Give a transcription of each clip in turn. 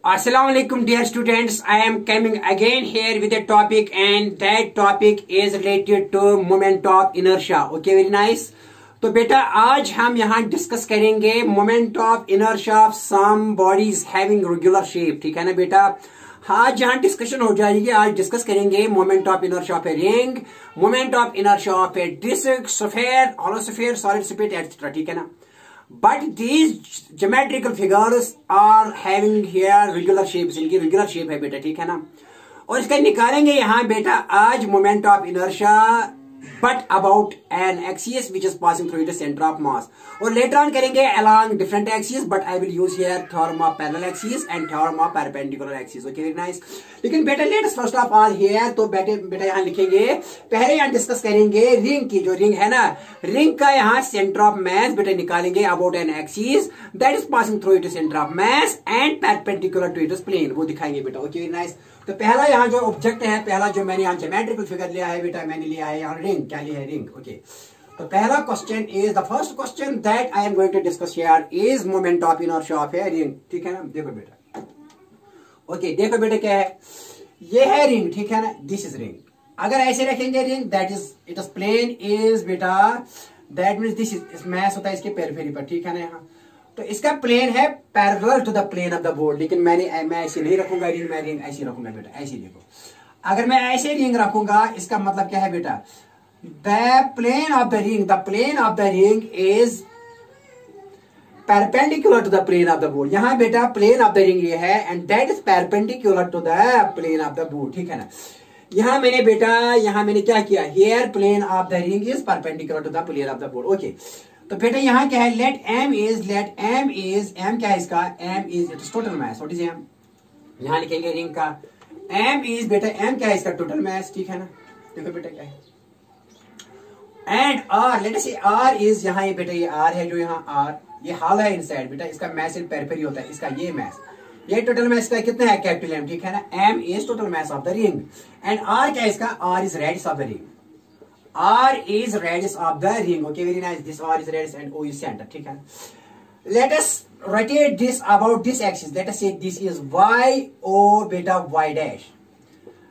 Assalamualaikum dear students, I am coming again here with a topic and that topic is related to moment of inertia. Okay, very nice. तो बेटा आज हम यहाँ discuss करेंगे moment of inertia of some bodies having regular shape. ठीक है ना बेटा. आज यहाँ डिस्कशन हो जाएगी. आज डिस्कस करेंगे moment of inertia of a ring, moment of inertia of a disc, sphere, hollow sphere, solid sphere etcetera. ठीक है ना. But these geometrical figures are having here regular shapes. इनकी regular shape है बेटा. ठीक है ना. और इसका निकालेंगे यहाँ बेटा आज moment of inertia but about an axis which is passing through the center of mass. और later on करेंगे along different axes, but I will use here theorem of parallel axis and theorem of perpendicular axis. Okay, very nice. लेकिन बेटा let us first of all here तो बेटा यहाँ लिखेंगे. पहले यहाँ डिस्कस करेंगे रिंग की. जो रिंग है ना, रिंग का यहाँ सेंटर ऑफ मास बेटा निकालेंगे about an axis that is passing through its center of mass and perpendicular to its plane. वो दिखाएंगे बेटा. Okay, very nice. तो पहला यहाँ जो ऑब्जेक्ट है, पहला जो मैंने यहाँ ज्योमेट्रिकल फिगर लिया है बेटा, मैंने लिया है यहाँ रिंग. क्या लिया है? रिंग. ओके. तो पहला question is the first question that I am going to discuss here is moment of inertia of a ring. ठीक है ना. देखो बेटा. ओके, देखो बेटा क्या है. ये है रिंग. ठीक है ना. This is ring. अगर ऐसे रखेंगे ring that is it is plane is बेटा that means this is mass होता है इसके पेरिफेरी पर. ठीक है ना. यहाँ तो इसका प्लेन है parallel to the plane of the board. लेकिन मैं ऐसे नहीं रखूंगा रिंग, मैं रिंग ऐसे रखूंगा बेटा. ऐसे देखो, अगर मैं ऐसे रिंग रखूंगा इसका मतलब क्या है बेटा, the plane of the ring is perpendicular to the plane of the board. यहाँ बेटा प्लेन ऑफ द रिंग ये है and that is perpendicular to the plane of the board. ठीक है ना. यहाँ मैंने क्या किया, here plane of the ring is perpendicular to the plane of the board. Okay. तो बेटा यहाँ क्या है, लेट m क्या है इसका, m is it is total mass. What is m? यहाँ लिखेंगे रिंग का m इज बेटा, m क्या है इसका, टोटल मास. ठीक है ना. देखो बेटा क्या है. एंड r, लेट अस से r इज, यहाँ ये बेटा ये r है जो यहाँ r ये हॉल है इनसाइड बेटा, इसका मास इन पेरिफेरी होता है, इसका ये मास, ये टोटल मास का कितना है, कैपिटल M. ठीक है ना. m is total mass of the ring and r क्या है इसका, r is radius of the ring. R is radius of the ring. Okay, very nice. This R is radius and O is center. ठीक है. Let us rotate this about this axis. Let us say this is Y O beta Y dash.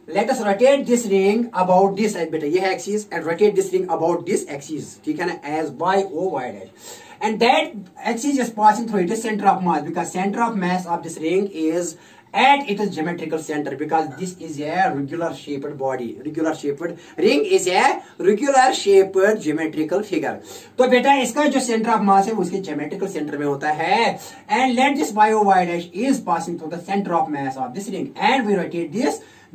Let us rotate this ring about this beta ये axis and rotate this ring about this axis. ठीक है ना, as Y O Y dash. And that axis is passing through its center of mass because center of mass of this ring is at its geometrical center because this is a regular shaped body. Regular shaped ring is a regular shaped geometrical figure. तो बेटा इसका जो center of mass है वो उसके geometrical center में होता है. And let this y o y dash is passing through the center of mass of this ring and we rotate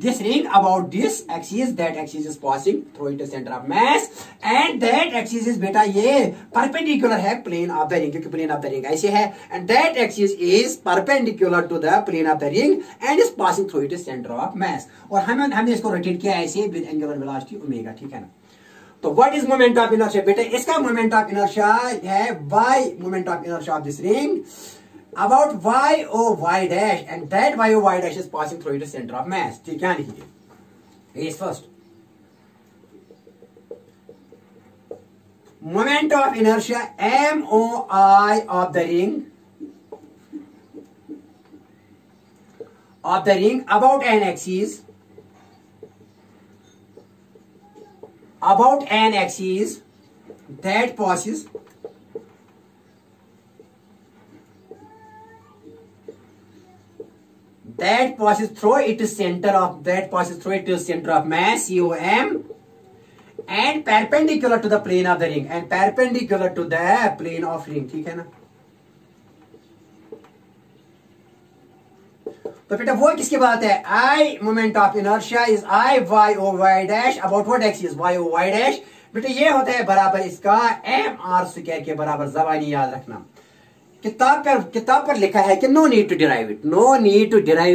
this ring about this axis. That axis is passing through its center of mass and that axis is बेटा ये perpendicular है plane of the ring क्योंकि plane of the ring ऐसे है and that axis is perpendicular to the plane of the ring and is passing through its center of mass. और हमने इसको rotate किया ऐसे with angular velocity ओमेगा. ठीक है ना. तो what is moment of inertia बेटा, इसका मोमेंट ऑफ इनर्शिया है y moment of inertia of this ring about y o y dash and that y o y dash is passing through its center of mass. ठीक है. लिखिए is first moment of inertia MOI of the ring about an axis that passes through its center of mass COM and perpendicular to the plane of the ring and perpendicular to the plane of ring. ठीक है ना. तो बेटा वो किसकी बात है, I moment of inertia is I y o y dash about what axis, y o y dash. बेटा ये होता है बराबर इसका m r स्क्वायर के बराबर. जबानी याद रखना. किताब पर लिखा है कि no need to derive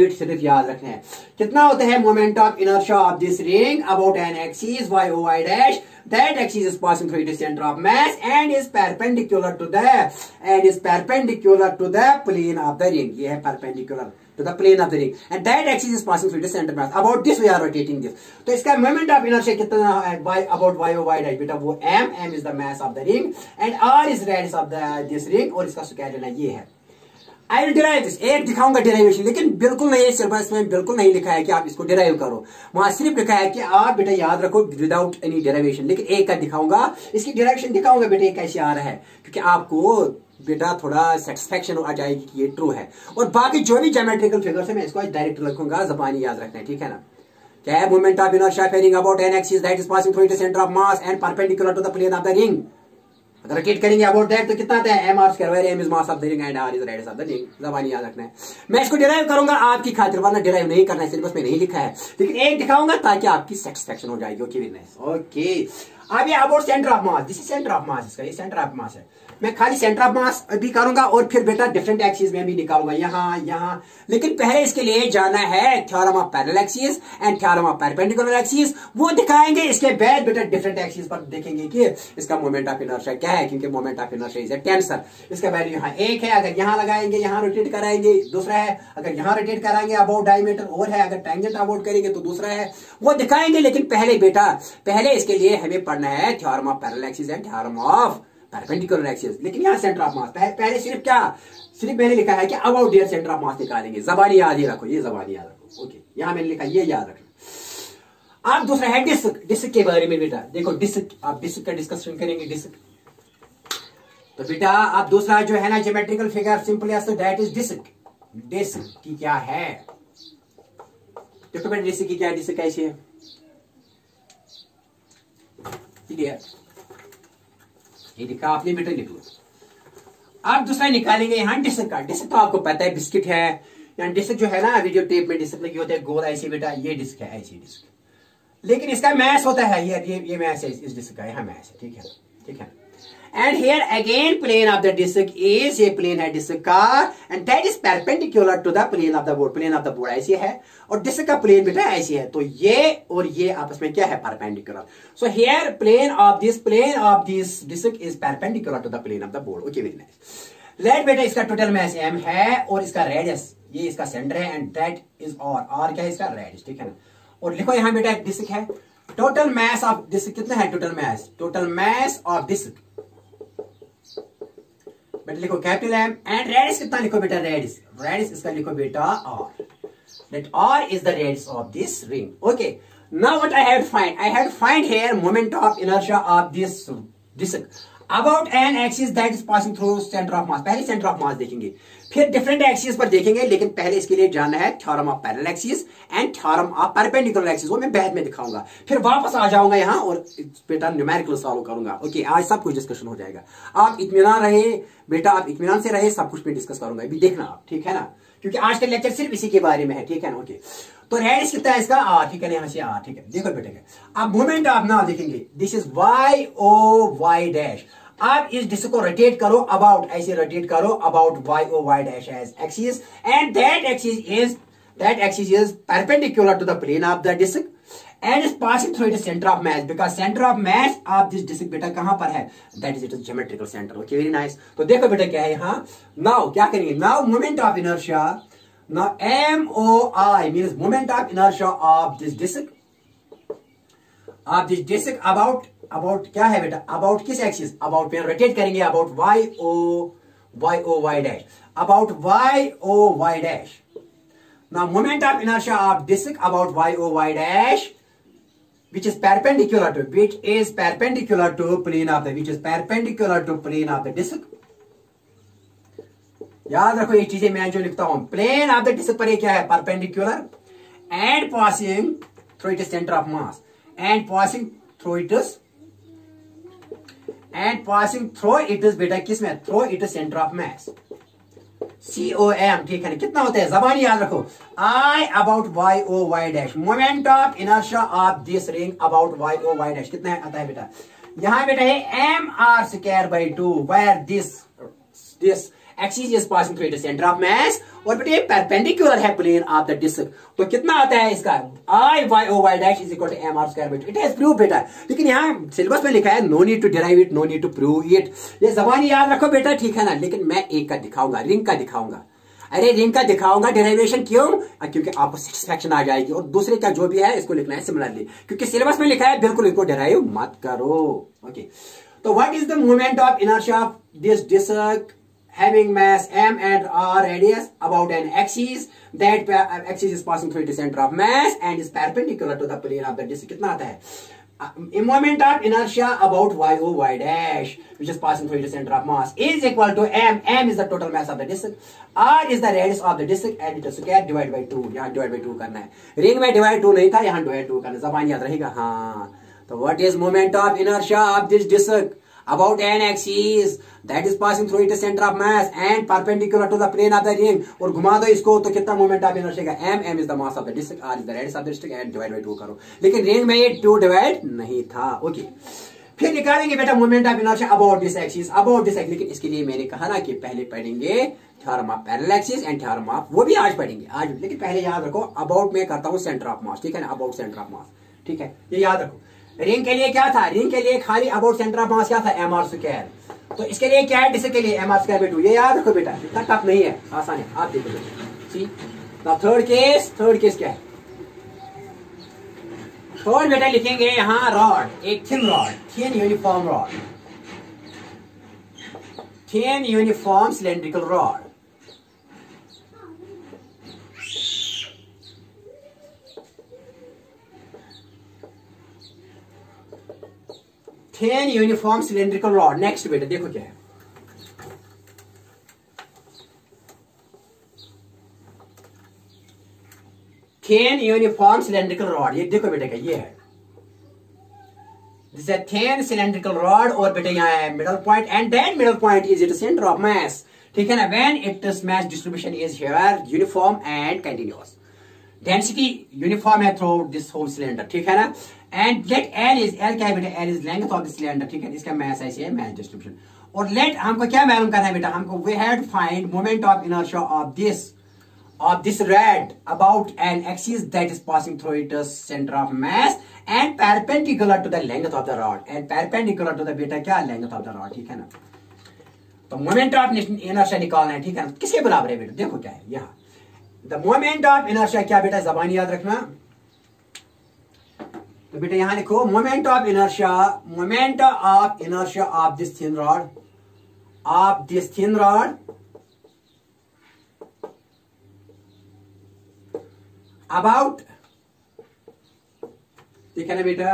it, सिर्फ याद रखना है. कितना होता है moment of inertia of this ring about an axis y o y dash. That axis is passing through its center of mass and is perpendicular to the plane of the ring. ये है perpendicular to the plane of the ring and that axis is passing through the center mass. About this we are rotating this. तो इसका moment of inertia कितना है about y o y dash बेटा, वो m is the mass of the ring and r is radius of this ring और इसका square लेना ये है. आई विल डिराइव दिस, एक दिखाऊंगा डिराइवेशन, लेकिन बिल्कुल नहीं, सिलेबस में बिल्कुल नहीं लिखा है कि आप इसको डिराइव करो। वहां सिर्फ लिखा है कि आप बेटा याद रखो विदाउट एनी डिराइवेशन, लेकिन एक का दिखाऊंगा, इसकी डिराइवेशन दिखाऊंगा बेटा ये कैसे आ रहा है, क्योंकि आपको बेटा थोड़ा सेटिस्फेक्शन आ जाएगी कि ये ट्रू है। और बाकी जो भी ज्योमेट्रिकल फिगर्स है मैं इसको डायरेक्ट लिखूंगा, जबानी याद रखना है, ठीक है ना। क्या है, moment of inertia of ring about an axis that is passing through it centre of mass and perpendicular to the plane of the ring. अगर रोटेट करेंगे अबाउट दैट तो कितना आता है, M R square M is mass of the ring and R is radius of the ring. जबानी याद रखना है। मैं इसको डिराइव करूंगा आपकी खातिर, वरना डिराइव नहीं करना है, सिलेबस में नहीं लिखा है, लेकिन एक दिखाऊंगा ताकि आपकी सेटिस्फेक्शन हो जाएगी। Okay witness, okay. अब ये about centre of mass, this is centre of मास, इसका ये सेंटर ऑफ मास है। मैं खाली सेंटर ऑफ मास भी करूंगा और फिर बेटा डिफरेंट एक्सिस में भी निकालूंगा, यहां यहां, लेकिन पहले इसके लिए जाना है theorem of parallel axis and theorem of perpendicular axis, वो दिखाएंगे। इसके बाद बेटा डिफरेंट एक्सिस पर देखेंगे कि इसका मोमेंट ऑफ इनर्शिया क्या है, क्योंकि moment of inertia is a tensor. इसका वैल्यू यहाँ एक है, अगर यहां लगाएंगे यहां रोटेट कराएंगे दूसरा है, अगर यहां रोटेट कराएंगे अबाउट डायमीटर और है, अगर टेंजेंट अबाउट करेंगे तो दूसरा है, वो दिखाएंगे। लेकिन पहले बेटा पहले इसके लिए हमें पढ़ना है theorem of parallel axis and theorem of perpendicular axis. लेकिन यहाँ सेंटर ऑफ मास पहले सिर्फ क्या, सिर्फ मैंने लिखा है कि अबाउट देयर सेंटर ऑफ मास निकालेंगे। जबानी याद ही रखो, ये जबानी याद रखो। ओके, यहां मैंने लिखा, ये याद रखना। आप दूसरा है डिस्क, डिस्क के बारे में बेटा देखो, डिस्क, आप डिस्क का डिस्कशन करेंगे। डिस्क तो बेटा आप दूसरा जो है ना geometrical figure simply that is disc. Disc की क्या है, देखो बेटा डिस्क की क्या है, डिस्क कैसी है, क्लियर, ये लिखा आपने बेटा, लिख लो। आप दूसरा निकालेंगे यहां डिस्क का। डिस्क तो आपको पता है बिस्किट है, यहाँ डिस्क जो है ना वीडियो टेप में डिस्क लगी होती है गोल ऐसी बेटा, ये डिस्क है, ऐसी डिस्क। लेकिन इसका मैस होता है, ये मैस है इस डिस्क का, यहाँ मैस है, ठीक है, ठीक है। And here again plane of the disc is, ये प्लेन है डिस्क का, and that is perpendicular to the plane of the board. Plane of the board ऐसी है और डिस्क का प्लेन बेटा ऐसी है, तो ये और ये आपस में क्या है, perpendicular. So here plane of this disc is perpendicular to the plane of the board. Okay, very nice. Let बेटा इसका टोटल मास m है और इसका रेडियस, ये इसका सेंटर है, एंड दैट इज r क्या है, इसका रेडियस, ठीक है ना। और लिखो यहां बेटा डिस्क है, टोटल मास ऑफ डिस्क कितना है, टोटल मास ऑफ डिस्क बेटा लिखो कैपिटल M, एंड रेडियस कितना लिखो बेटा, रेडियस इसका लिखो बेटा r, that r is the radius of this ring. Okay, now what I have to find here moment of inertia of this disk about an axis that is passing through center of mass। पहले center of mass देखेंगे, फिर different axis पर देखेंगे, लेकिन पहले इसके लिए जानना है theorem of parallel axis and theorem of perpendicular axis, वो मैं बाद में दिखाऊंगा। फिर वापस आ जाऊंगा यहाँ और बेटा न्यूमेरिकल सॉल्व करूंगा। ओके, आज सब कुछ डिस्कशन हो जाएगा, आप इत्मीनान रहे बेटा, आप इत्मीनान से रहे, सब कुछ मैं डिस्कस करूंगा, अभी देखना आप, ठीक है ना, क्योंकि आज का लेक्चर सिर्फ इसी के बारे में है, ठीक है ना। ओके, तो रेडियस कितना है इसका r, ठीक है, यहाँ से r, ठीक है। देखो बेटा अब मोमेंट आप ना देखेंगे, this is y o y dash. आप इस डिस्क को रोटेट करो अबाउट, ऐसे रोटेट करो about y o y dash as axis, and that axis is perpendicular to the plane of the disc and is passing through its center of mass, because center of mass of this disk बेटा कहां पर है, that is its geometrical center। okay, very nice। तो देखो बेटा क्या है यहाँ, now क्या करेंगे, now moment of inertia, now MOI means moment of inertia of this disk about क्या है बेटा, about किस एक्सिस, about पे रोटेट करेंगे about y dash, about y dash। now moment of inertia of disk about y dash which is perpendicular to plane of the disk। याद रखो ये चीजें मैं जो लिखता हूं, प्लेन ऑफ द डिस्क पर ये क्या है, perpendicular, and passing through its centre of mass, and passing through it's बेटा किसमें, through its centre of mass, COM, ठीक है ना। कितना होता है, जबानी याद रखो, I about y dash, moment of inertia of this ring about y dash कितना आता है बेटा, यहां बेटा है mr square by 2, where this axis is passing through the centre of mass, और बेटा ये परपेंडिकुलर है प्लेन ऑफ द डिस्क, तो कितना आता है इसका, I y dash is equal to mr square by 2। It has prove बेटा, लेकिन यहाँ सिलेबस में लिखा है no need to derive it, no need to prove it, ये जबानी याद रखो बेटा, ठीक है ना। लेकिन मैं एक का दिखाऊंगा, रिंग का दिखाऊंगा, अरे रिंग का दिखाऊंगा, डेरिवेशन क्यों, क्योंकि आपको सेटिस्फेक्शन आ जाएगी, और दूसरे का जो भी है इसको लिखना है सिमिलरली, क्योंकि सिलेबस में लिखा है, बिल्कुल इसको डेराइव मत करो। ओके, तो what is the moment of inertia of this disc having mass m and r radius about an axis, that axis is passing through its center of mass and is perpendicular to the plane of the disk. कितना आता है? Moment of inertia about y o y dash, which is passing through its center of mass, is equal to m. M is the total mass of the disk, r is the radius of the disk, and its square divided by 2. यहाँ divide by 2 करना है. Ring में divide 2 नहीं था, यहाँ divide 2 करना. जबान याद रहेगा. हाँ, तो what is moment of inertia of this disk about an axis that is passing through its center of mass and perpendicular to the plane of the ring? और घुमा दो इसको तो कितना मोमेंट ऑफ इनर्शिया का? m is the mass of the disk, r is the radius of the disk, and divide by 2 करो. लेकिन ring में ये 2 डिवाइड नहीं था. ओके, फिर निकालेंगे बेटा moment of inertia about this axis. About this axis, लेकिन इसके लिए मैंने कहा ना कि पहले पढ़ेंगे theorem of parallel axis and theorem of, वो भी आज पढ़ेंगे आज, लेकिन पहले याद रखो अबाउट में करता हूं सेंटर ऑफ मास. ठीक है ना, अबाउट सेंटर ऑफ मास. ठीक है, ये याद रखो. रिंग के लिए क्या था? रिंग के लिए खाली अबाउट सेंटर ऑफ मास क्या था? M R square. तो इसके लिए क्या है? डिस्क के लिए एम आर स्क्वायर बाय 2. ये याद रखो बेटा, इतना टफ नहीं है, आसान है. आप देखो सी. थर्ड केस क्या है? थर्ड बेटा लिखेंगे यहां रॉड, एक thin rod, thin uniform rod, thin uniform cylindrical rod. Thin uniform cylindrical rod. Next बेटा देखो क्या है. Thin uniform cylindrical rod. ये देखो बेटा क्या ये है. This is a thin cylindrical rod और बेटा यहाँ है middle point, and that middle point is its center of mass. ठीक है ना. When its mass distribution is here uniform and continuous. Density uniform है through this whole cylinder. ठीक है ना. And let L is, L क्या है बेटा? L is length of the cylinder. ठीक है, इसका mass ऐसे है, mass distribution. और let हमको क्या मालूम करना है बेटा? हमको we had to find moment of inertia of this rod about an axis that is passing through its center of mass and perpendicular to the length of the rod, and perpendicular to the बेटा क्या? length of the rod. ठीक है ना. तो moment of inertia निकालना है. ठीक है ना. किसके बराबर है बेटा? देखो क्या है यहाँ. The moment of inertia क्या बेटा? जबानी याद रखना. तो बेटा यहां लिखो moment of inertia of this thin rod about. ठीक है ना बेटा.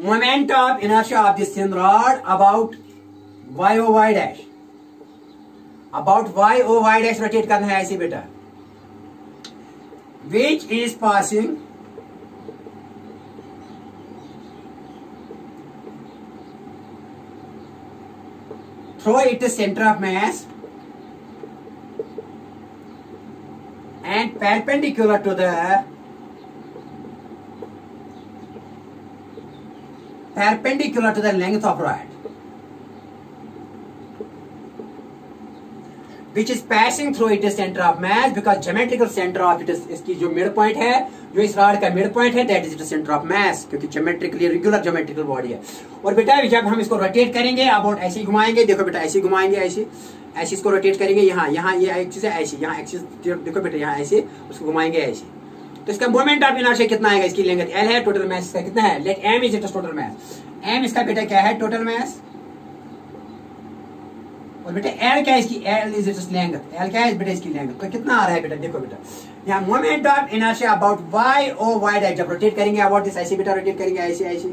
Moment of inertia of this thin rod about y o y dash. About y o y dash rotate करना है ऐसे बेटा, which is passing through its center of mass and perpendicular to the length of rod, which is passing through its center of mass, because geometrical center of it is, इसकी जो mid point है, जो इस rod का mid point है, that is the centre of मास, क्योंकि geometrically regular geometrical body है. और बेटा जब हम इसको रोटेट करेंगे अबाउट ऐसे ही घुमाएंगे. देखो बेटा ऐसे घुमाएंगे, ऐसे इसको रोटेट करेंगे. यहाँ ये एक्सिस है ऐसे, यहाँ एक्सिस देखो बेटा यहाँ ऐसे उसको घुमाएंगे ऐसे. तो इसका मोमेंट ऑफ इनर्शिया कितना आएगा? इसकी लेंथ एल है, टोटल मास इसका कितना है? Let M is its total mass. M इसका बेटा क्या है? Total mass. और बेटा एल क्या है इसकी? L is its length. L क्या है बेटा इसकी लेंथ? तो कितना आ रहा है बेटा? देखो बेटा यहाँ moment of inertia about Y O Y direction, जब रोटेट करेंगे अबाउट दिस ऐसे बेटा रोटेट करेंगे ऐसे ऐसे.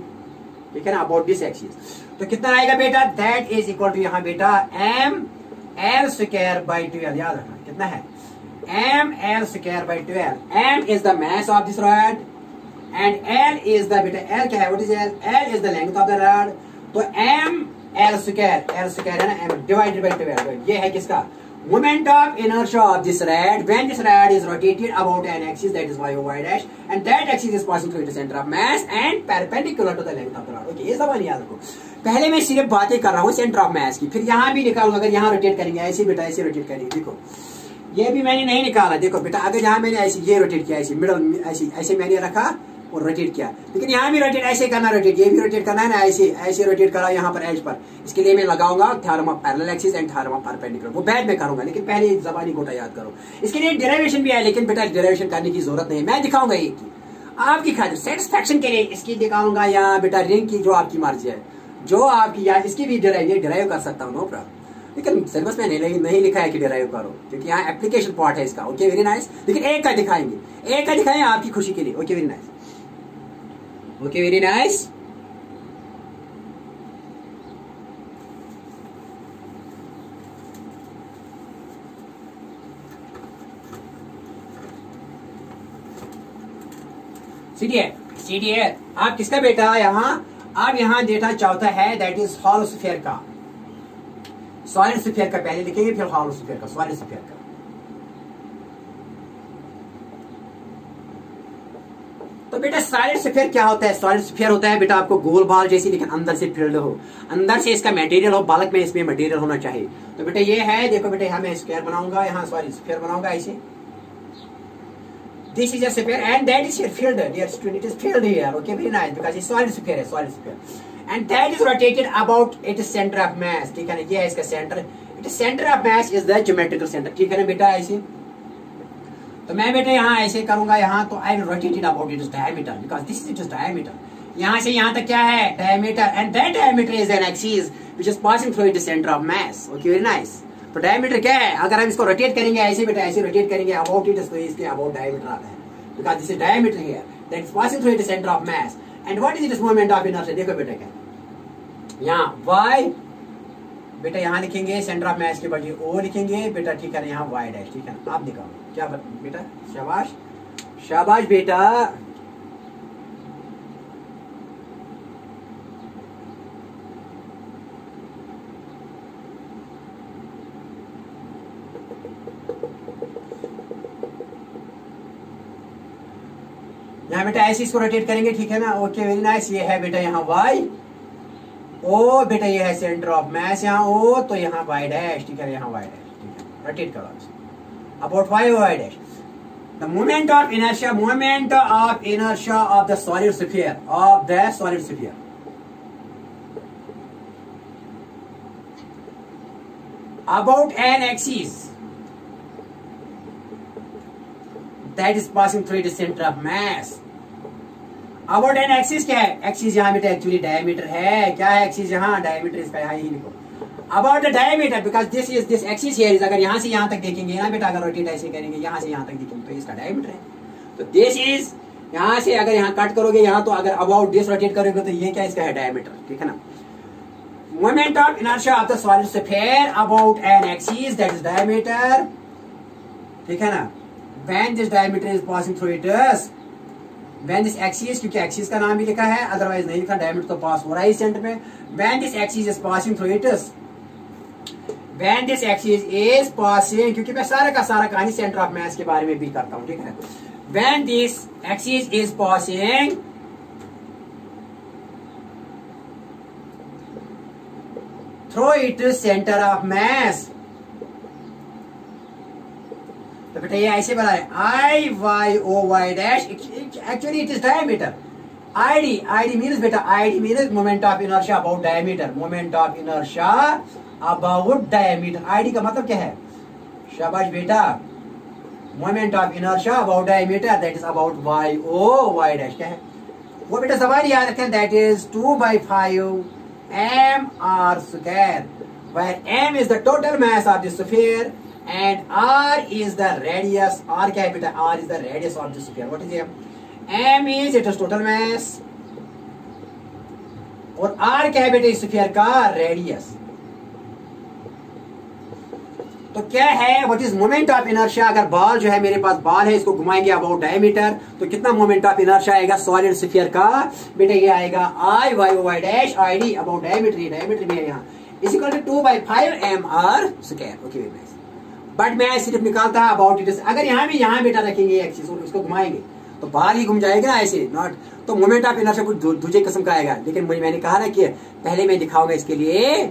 ठीक है ना, अबाउट दिस एक्सिस. तो कितना आएगा बेटा? दैट इज इक्वल टू यहाँ बेटा एम एल स्क्वायर बाई 12. याद रखना कितना है? M L square by 12. M is the mass of this rod and L is the बेटा एल क्या है? What is L? L is the length of the rod. तो एम एल स्क्वायर है ना, एम डिवाइडेड बाई 12. ये है किसका? Moment of inertia of this rod when this rod is rotated about an axis, that is y o y dash, and that axis is passing through its center of mass and perpendicular to the length of the rod. Okay, ये सब याद रखो. पहले मैं सिर्फ बातें कर रहा हूँ सेंटर ऑफ मास की, फिर यहाँ भी निकालूंगा. अगर यहाँ रोटेट करेंगे ऐसे बेटा ऐसे रोटेट करेंगे. देखो ये भी मैंने नहीं निकाला. देखो बेटा अगर यहाँ मैंने ऐसे ये रोटेट किया ऐसे मिडल ऐसे मैंने रखा और रोटेट किया, लेकिन यहाँ भी रोटेट ऐसे करना, रोटेट ये भी रोटेट करना है ना, ऐसे रोटेट करा यहाँ पर एज पर. इसके लिए मैं लगाऊंगा theorem of parallel axis and theorem of perpendicular, वो बाद में करूंगा, लेकिन पहले जबानी गोटा याद करो. इसके लिए डेरिवेशन भी है, लेकिन बेटा डेरिवेशन करने की जरूरत नहीं, मैं दिखाऊंगा एक की. आपकी खातिर सेटिस्फेक्शन के लिए इसकी दिखाऊंगा या बेटा रिंग की जो आपकी मर्जी है, जो आपकी, या इसकी भी डिराइव कर सकता हूँ, नो प्रॉब्लम। लेकिन सिलेबस में नहीं लिखा है कि डिराइव करो, क्योंकि यहाँ एप्लीकेशन पार्ट है इसका। Okay very nice. लेकिन एक का दिखाएंगे, एक का दिखाएं आपकी खुशी के लिए। Okay very nice, okay very nice. सीढ़ी आप किसका बेटा यहाँ, आप यहाँ देना चाहता है दैट इज हॉलो स्फीयर का, सॉलिड स्फीयर का पहले लिखेंगे, फिर हॉलो स्फीयर का, सॉलिड स्फीयर का। तो बेटा सॉलिड स्फीयर क्या होता है? सॉलिड स्फीयर होता है बेटा आपको गोल बॉल जैसी, लेकिन अंदर से फिल्ड हो, अंदर से इसका मटेरियल हो, बालक में इसमें मटेरियल होना चाहिए। तो बेटा ये है, देखो बेटा यहाँ मैं स्क्वायर बनाऊंगा, यहाँ सॉलिड स्फीयर बनाऊंगा ऐसे। This is a sphere and that is here filled, dear student, it is filled here. Okay, very nice, because it's solid sphere, solid sphere, and that is rotated about its center of mass. ठीक है ना, ये है इसका centre, it is center of mass is the geometrical center. ठीक है ना बेटा ऐसे। तो मैं बेटा यहाँ ऐसे करूंगा, यहाँ तो I will rotate it about its diameter, because this is its diameter. यहाँ से यहाँ तक क्या है? diameter, and that diameter is an axis which is passing through its center of mass. Okay, very nice. तो डायमीटर क्या है? अगर हम इसको रोटेट करेंगे ऐसे बेटा, ऐसे रोटेट करेंगे अबाउट इट, तो इसके अबाउट डायमीटर आता है, because this is diameter here that is passing through the centre of mass. And what is its moment of inertia? देखो बेटा क्या, यहाँ y बेटा यहाँ लिखेंगे, सेंटर ऑफ मास के बजाय o लिखेंगे बेटा, ठीक है ना, यहाँ y डैश। ठीक है ना, आप दिखाओ क्या बेटा, शाबाश शाबाश बेटा। यहाँ बेटा ऐसे इसको रोटेट करेंगे, ठीक है ना। Okay very nice. ये है बेटा यहाँ y, ओ बेटा ये है सेंटर ऑफ मास यहाँ o, तो यहाँ y डैश, ठीक है, यहाँ y डैश, ठीक है, रोटेट करो about y dash. The moment of inertia, moment of inertia of the solid sphere, of the solid sphere about an axis that is passing through the center of mass. About an axis क्या है? Axis यहाँ बेटा actually diameter है। क्या है axis यहाँ? Diameter इसका यहाँ ही लिखो। About the diameter, because this is this axis here is, अगर यहाँ से यहाँ तक देखेंगे ना बेटा, अगर रोटेट ऐसे करेंगे यहाँ से यहाँ तक देखेंगे तो इसका डायमीटर है। तो दिस इज, यहाँ से अगर यहाँ कट करोगे यहाँ, तो अगर अबाउट दिस रोटेट करोगे तो ये क्या इसका है? डायमीटर। ठीक है ना। Moment of inertia of the solid sphere about an axis that is diameter. ठीक है ना। When this diameter is passing through it, when this axis, क्योंकि axis का नाम भी लिखा है, अदरवाइज नहीं लिखा, डायमीटर तो पास हो रहा है इस सेंटर में। When this axis is passing through it, when this axis is passing, क्योंकि मैं सारा का सारा कहानी सेंटर ऑफ मास के बारे में भी करता हूँ, ठीक है। When this axis is passing through its center of mass, तो बेटा ये ऐसे बनाए I y o y dash, actually it is diameter. ID means बेटा, ID means moment of inertia about diameter, moment of inertia about diameter. ID का मतलब क्या है? शाबाश बेटा, moment of inertia about diameter that is about y o y dash. क्या है वो बेटा? सवाल याद रखें, that is 2/5 mr square, where m is the total mass of the sphere and r is the radius. R क्या है बेटा? R is the radius of the sphere. What is m? m is its total mass और r क्या है बेटा? इस sphere का radius. तो क्या है? What is moment of inertia? अगर बॉल जो है मेरे पास बॉल है, इसको घुमाएंगे अबाउट डायमीटर, तो कितना मोमेंट ऑफ इनर्शिया आएगा सॉलिड स्फीयर का? बेटा ये आएगा I y o y dash ID about diameter, ये डायमीटर में है यहाँ, is equal to 2/5 mr square. Okay very nice. But मैं सिर्फ निकालता है अबाउट इट। अगर यहाँ भी यहाँ बेटा रखेंगे एक्सिस और इसको घुमाएंगे तो बाल ही घूम जाएगा ना ऐसे, नॉट। तो मोमेंट ऑफ इनर्शिया कुछ दूसरे किस्म का आएगा। लेकिन मैंने कहा ना कि पहले मैं दिखाऊंगा इसके लिए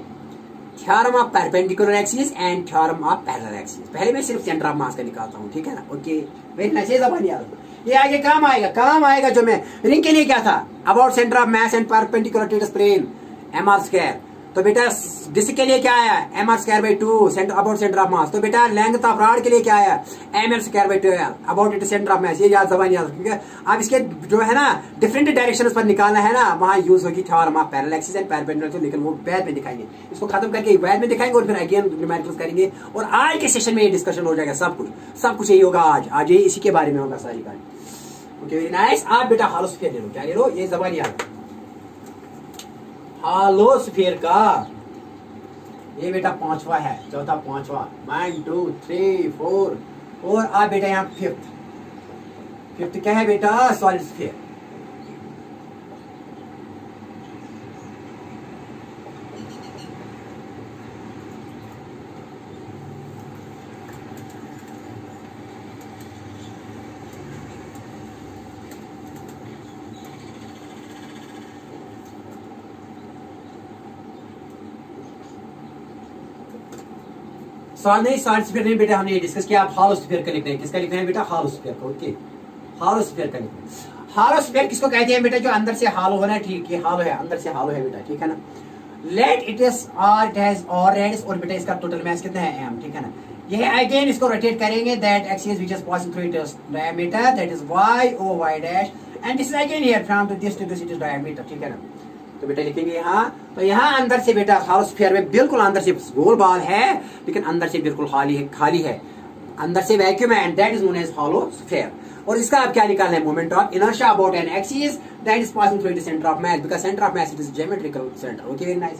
theorem of perpendicular axis and theorem of parallel axis. पहले मैं सिर्फ सेंटर ऑफ मास का निकालता हूँ, ठीक है ना। Okay very nice. ये आगे काम आएगा जो मैं रिंग के लिए क्या था? About centre of mass and perpendicular to the plane mr square. तो बेटा डिस्क के लिए क्या आया, M R square by 2 centre about centre of mass. तो बेटा लेंथ ऑफ रॉड के लिए क्या आया, M L square by 2 about it centre of mass. ये याद जबान याद रखिएगा। अब इसके जो है ना डिफरेंट डायरेक्शन पर निकालना है ना, वहां यूज होगी theorem of parallel axis and perpendicular, लेकिन वो बाद में दिखाएंगे। इसको खत्म करके बाद में दिखाएंगे और फिर अगेन न्यूमेरिकल्स करेंगे। और आज के सेशन में ये डिस्कशन हो जाएगा, सब कुछ यही होगा आज ये इसी के बारे में होगा सारी बात। Okay very nice. आप बेटा हालो स्फीयर ले लो, क्या ले लो, ये जबान याद, हालो स्फीयर का ये बेटा पांचवा है, चौथा पांचवा 1 2 3 4 और आप बेटा यहाँ फिफ्थ क्या है बेटा, सॉलिड स्फीयर। सॉलिड स्फीयर नहीं बेटा, हमने ये डिस्कस किया। आप हॉलो स्फीयर का लिखना है, किसका लिखना है बेटा, हॉलो स्फीयर का। ओके हॉलो स्फीयर का लिखना है। हॉलो स्फीयर किसको कहते हैं बेटा, जो अंदर से हॉलो होना है, ठीक है हॉलो है, अंदर से हॉलो है बेटा, ठीक है ना। Let it is R it has और रेडियस, और बेटा इसका टोटल मास कितना है m, ठीक है ना। ये अगेन इसको रोटेट करेंगे, that axis which is passing through its diameter, that is y o y dash, and this is again here from to this it is diameter, ठीक है ना। तो बेटा लिखेंगे यहाँ, तो यहाँ अंदर से बेटा हॉलो स्फीयर में बिल्कुल अंदर से गोल बॉल है, लेकिन अंदर से बिल्कुल खाली है, अंदर से वैक्यूम है, and that is known as hollow sphere. और इसका आप क्या निकालना है, moment of inertia about an axis that is passing through the centre of mass, because centre of mass it is geometrical centre. Okay very nice.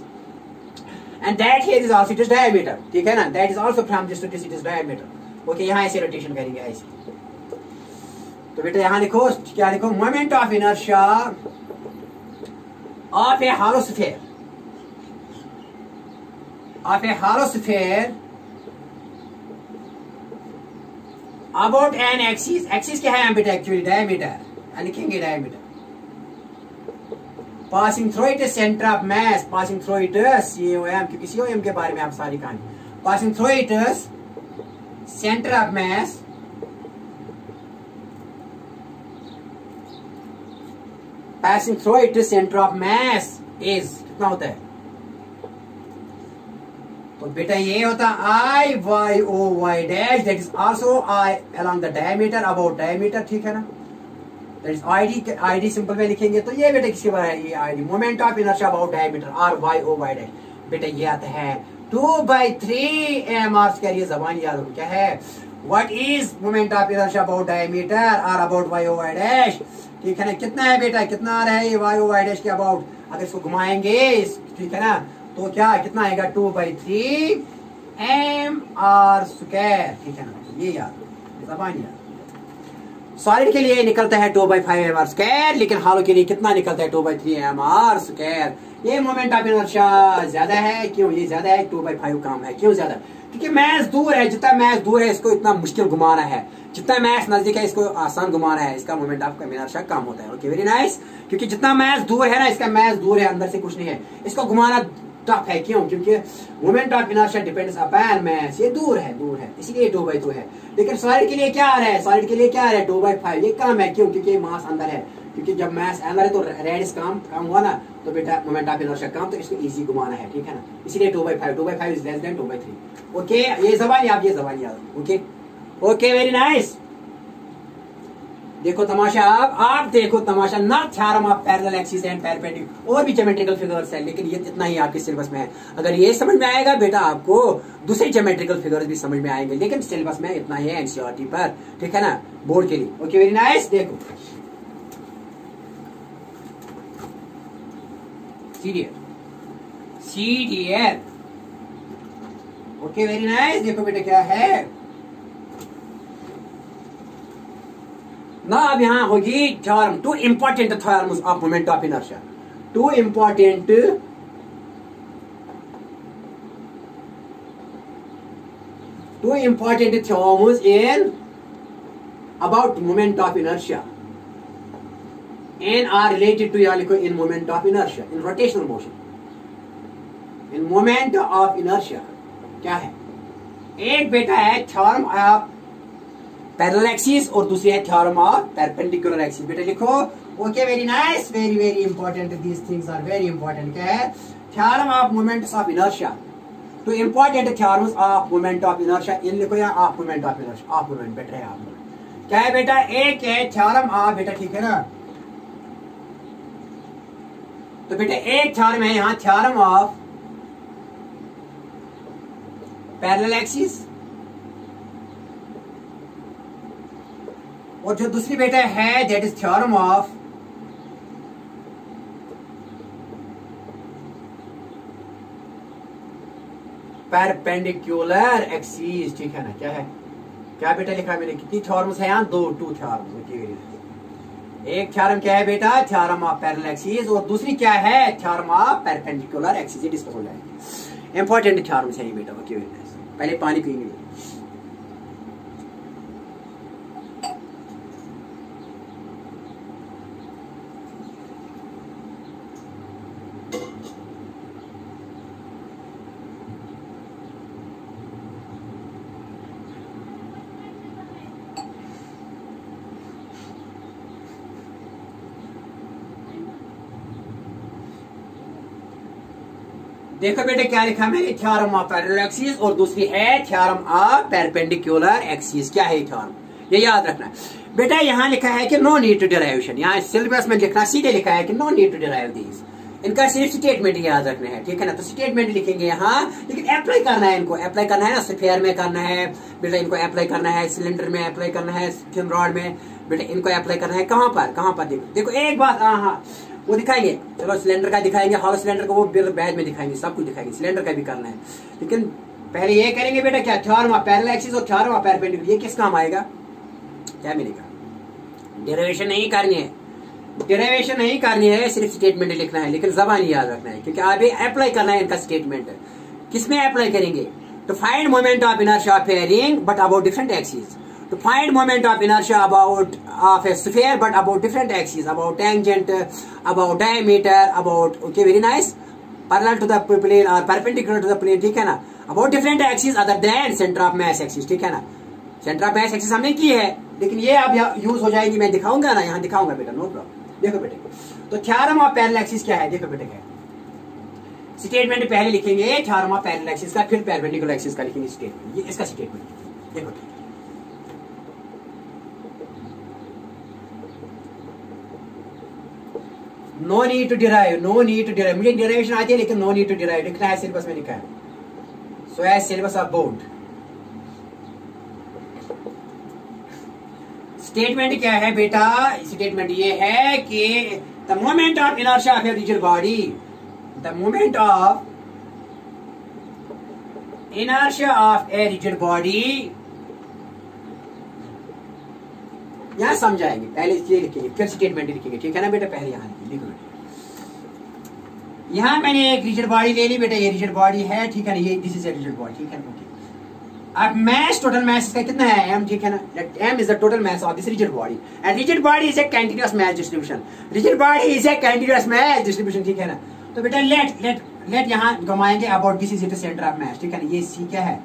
And that here is also it is diameter, ठीक है ना, that is also from this to this it is diameter. Okay यहाँ ऐसे rotation करेंगे ऐसे। तो बेटा यहाँ लिखो, क्या लिखो, moment of inertia of a hollow sphere, about an axis, axis क्या है बेटा, एक्चुअली डायमीटर, लिखेंगे diameter, passing through it center of mass, passing through it COM, क्योंकि COM के बारे में आप सारी कहानी, passing through it center of mass, passing through it center of mass is कितना होता है, तो बेटा ये होता I y o y dash, that is also I along the diameter, about diameter, ठीक है ना, that is ID सिंपल में लिखेंगे। तो ये बेटा किसके बारे है, ये ID moment of inertia about diameter r y o y dash, बेटा ये आता है 2/3 m r स्क्वायर। ये जबान याद रखो, क्या है, what is moment of inertia about diameter r about y o y dash, ठीक है ना। कितना है बेटा, कितना आ रहा है ये y o y dash के अबाउट, अगर इसको घुमाएंगे ठीक है ना, तो क्या कितना आएगा 2/3 m r स्क्वायर, ठीक है ना। ये याद जबान याद। सॉलिड के लिए निकलता है 2/5 m r स्क्वायर, लेकिन हॉलो के लिए कितना निकलता है 2/3 m r स्क्वायर। ये मोमेंट ऑफ इनर्शिया ज्यादा है, क्यों ये ज्यादा है, 2/5 कम है, क्यों ज्यादा, क्योंकि मैस दूर है, जितना मैस दूर है इसको इतना मुश्किल घुमाना है, जितना मैस नजदीक है इसको आसान घुमाना है, इसका मोमेंट ऑफ इनर्शिया कम होता है। Okay very nice. क्योंकि जितना मैस दूर है ना, इसका मैस दूर है, अंदर से कुछ नहीं है, इसको घुमाना टफ है, क्यों, क्योंकि moment of inertia depends upon mass, ये दूर है, इसीलिए 2/2 है। लेकिन सॉलिड के लिए क्या आ रहा है, सॉलिड के लिए क्या आ रहा है 2/5, ये कम है, क्यों, क्योंकि मास अंदर है, क्योंकि जब मैस अंदर है तो रेडियस कम हुआ ना, तो बेटा मोमेंट ऑफ इनर्शिया कम, तो इसको इजी घुमाना है, ठीक है ना, इसीलिए 2/5 इज लेस देन 2/3। ओके ये जबान याद, ये जबान याद। Okay okay very nice. देखो तमाशा, आप देखो तमाशा, ना theorem of parallel axis and perpendicular, और भी ज्योमेट्रिकल फिगर्स है, लेकिन ये इतना ही आपके सिलेबस में है। अगर ये समझ में आएगा बेटा, आपको दूसरे ज्योमेट्रिकल फिगर्स भी समझ में आएंगे, लेकिन सिलेबस में इतना ही है एनसीईआरटी पर, ठीक है ना, बोर्ड के लिए। Okay very nice. देखो सीडीएफ, ओके वेरी नाइस। देखो बेटा क्या है ना, अब यहां होगी theorem, 2 important theorems of moment of inertia, 2 important theorems in about moment of inertia and are related to, यहाँ लिखो, in moment of inertia, in rotational motion, in moment of inertia क्या है, एक बेटा है थ्योरम ऑफ पैरेलल एक्सिस और दूसरी है थ्योरम ऑफ परपेंडिकुलर एक्सिस। बेटा लिखो, okay very nice, very very important, these things are very important. क्या है, theorem of moments of inertia, to important theorems of moment of inertia, इन लिखो या of moment of inertia, of moment better है of moment। क्या है बेटा, एक है theorem of बेटा, ठीक है ना, तो बेटा एक theorem है यहाँ theorem of parallel axis, और जो दूसरी बेटा है that is theorem of perpendicular axis, ठीक है ना। क्या है, क्या बेटा लिखा मैंने, कितनी थ्योरम्स है यहाँ, टू थ्योरम्स। एक थ्योरम क्या है बेटा, थ्योरम ऑफ पैरेलल एक्सिस, और दूसरी क्या है, थ्योरम ऑफ परपेंडिकुलर एक्सिस। ये डिस्कस हो जाएगी, इंपॉर्टेंट थ्योरम्स है ये बेटा। ओके, पहले पानी पीएंगे। देखो बेटे क्या लिखा मैंने, थ्योरम ऑफ पैरेलल एक्सिस, और दूसरी है थ्योरम ऑफ परपेंडिकुलर एक्सिस। क्या है थ्योरम, ये याद रखना बेटा। यहाँ लिखा है कि नो नीड टू डिराइवेशन, यहाँ सिलेबस में लिखना सीधे लिखा है कि no need to derive these, इनका सिर्फ स्टेटमेंट याद रखना है, ठीक है ना। तो स्टेटमेंट लिखेंगे यहाँ, लेकिन अप्लाई करना है, इनको अप्लाई करना है ना, स्फीयर में करना है बेटा, इनको अप्लाई करना है सिलेंडर में, अप्लाई करना है थिन रॉड में बेटा, इनको अप्लाई करना है कहाँ पर देखो एक बात, हाँ वो दिखाएंगे, चलो सिलेंडर का दिखाएंगे, हॉलो सिलेंडर को वो बिल बैद में दिखाएंगे, सब कुछ दिखाएंगे, सिलेंडर का भी करना है, लेकिन पहले ये करेंगे बेटा क्या, थ्योरम ऑफ पैरेलल एक्सिस और थ्योरम ऑफ परपेंडिकुलर। ये किस काम आएगा, क्या मिलेगा, डेरिवेशन नहीं करनी है, डेरिवेशन नहीं करनी है, सिर्फ स्टेटमेंट लिखना है, लेकिन जबानी याद रखना है, क्योंकि अभी अप्लाई करना है इनका स्टेटमेंट। किसमें अप्लाई करेंगे, to find moment of inertia of a ring but about different axis, to find moment of inertia about of a sphere but about different axes, about tangent, about diameter, about, okay, very nice, parallel to the plane or perpendicular to the plane, ठीक है ना, about different axes other than center of mass axis, ठीक है ना। center of mass axis हमने की है, लेकिन ये अब यूज हो जाएगी, मैं दिखाऊंगा ना, यहाँ दिखाऊंगा बेटा, नो प्रॉब्लम। देखो बेटे, तो थ्योरम ऑफ पैरेलल एक्सिस क्या है, देखो बेटे क्या है, स्टेटमेंट पहले लिखेंगे थ्योरम ऑफ पैरेलल एक्सिस का, फिर परपेंडिकुलर एक्सिस का लिखेंगे स्टेटमेंट, ये इसका स्टेटमेंट। देखो no need to derive, no need to derive, मुझे डिराइवेशन आती है लेकिन नो नीड टू डिराइव लिखना है, सिलेबस में लिखा है, so as syllabus of board. Statement क्या है बेटा, स्टेटमेंट ये है कि the moment of inertia of a rigid body, the moment of inertia of a rigid body, यहां समझाएंगे, पहले ये लिखेंगे फिर स्टेटमेंट लिखेंगे, ठीक है ना बेटा। पहले यहाँ लिखो, यहाँ मैंने एक रिजिड बॉडी ले ली बेटा, ये रिजिड बॉडी है, ठीक है ना, ये this is a rigid body, ठीक है ना। अब मैस, टोटल मैस इसका कितना है, m, ठीक है ना, m is the total mass of this rigid body, and rigid body is a continuous mass distribution, rigid body is a continuous mass distribution, ठीक है ना। तो बेटा लेट यहाँ घुमाएंगे, about this is it centre of mass, ठीक है ना, ये c क्या है,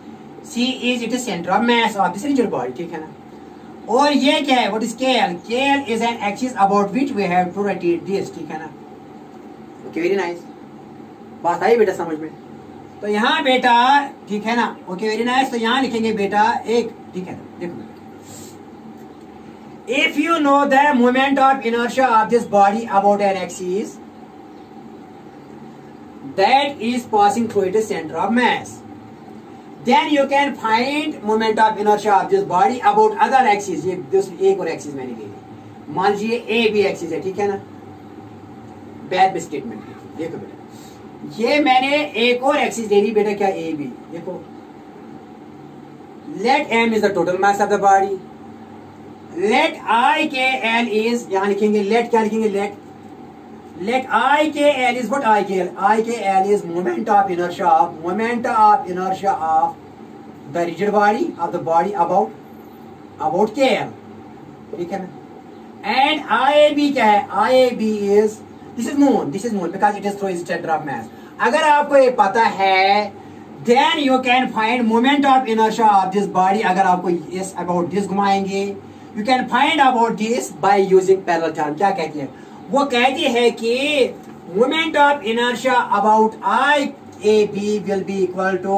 c is it centre of mass of this rigid body, ठीक है ना। और ये क्या है, what is KL, KL is an axis about which we have to rotate this, ठीक है ना। ओके, वेरी नाइस, बात आई बेटा समझ में। तो यहाँ बेटा, ठीक है ना, ओके वेरी नाइस, तो यहाँ लिखेंगे बेटा एक, ठीक है ना, देखो if you know the moment of inertia of this body about an axis that is passing through it centre of mass, then you can find moment of inertia of this body about other axis। ये एक और axis मैंने ले ली, मान लीजिए A B axis है, ठीक है ना, बैड स्टेटमेंट। देखो बेटा, ये मैंने एक और एक्सिस ले ली बेटा, क्या ए बी, देखो let M is the total mass of the body, let I K L is, यहां लिखेंगे लेट, क्या लिखेंगे, late I K L is what, I K L is moment of inertia of the rigid body of the body about K L, ठीक है ना। And I B क्या है, I B is, this is known because it is through centre of mass. अगर आपको ये पता है then you can find moment of inertia of this body, अगर आपको इस अबाउट दिस घुमाएंगे, you can find about this by using parallel theorem. क्या कहती है वो, कहती है कि moment of inertia about IAB will be equal to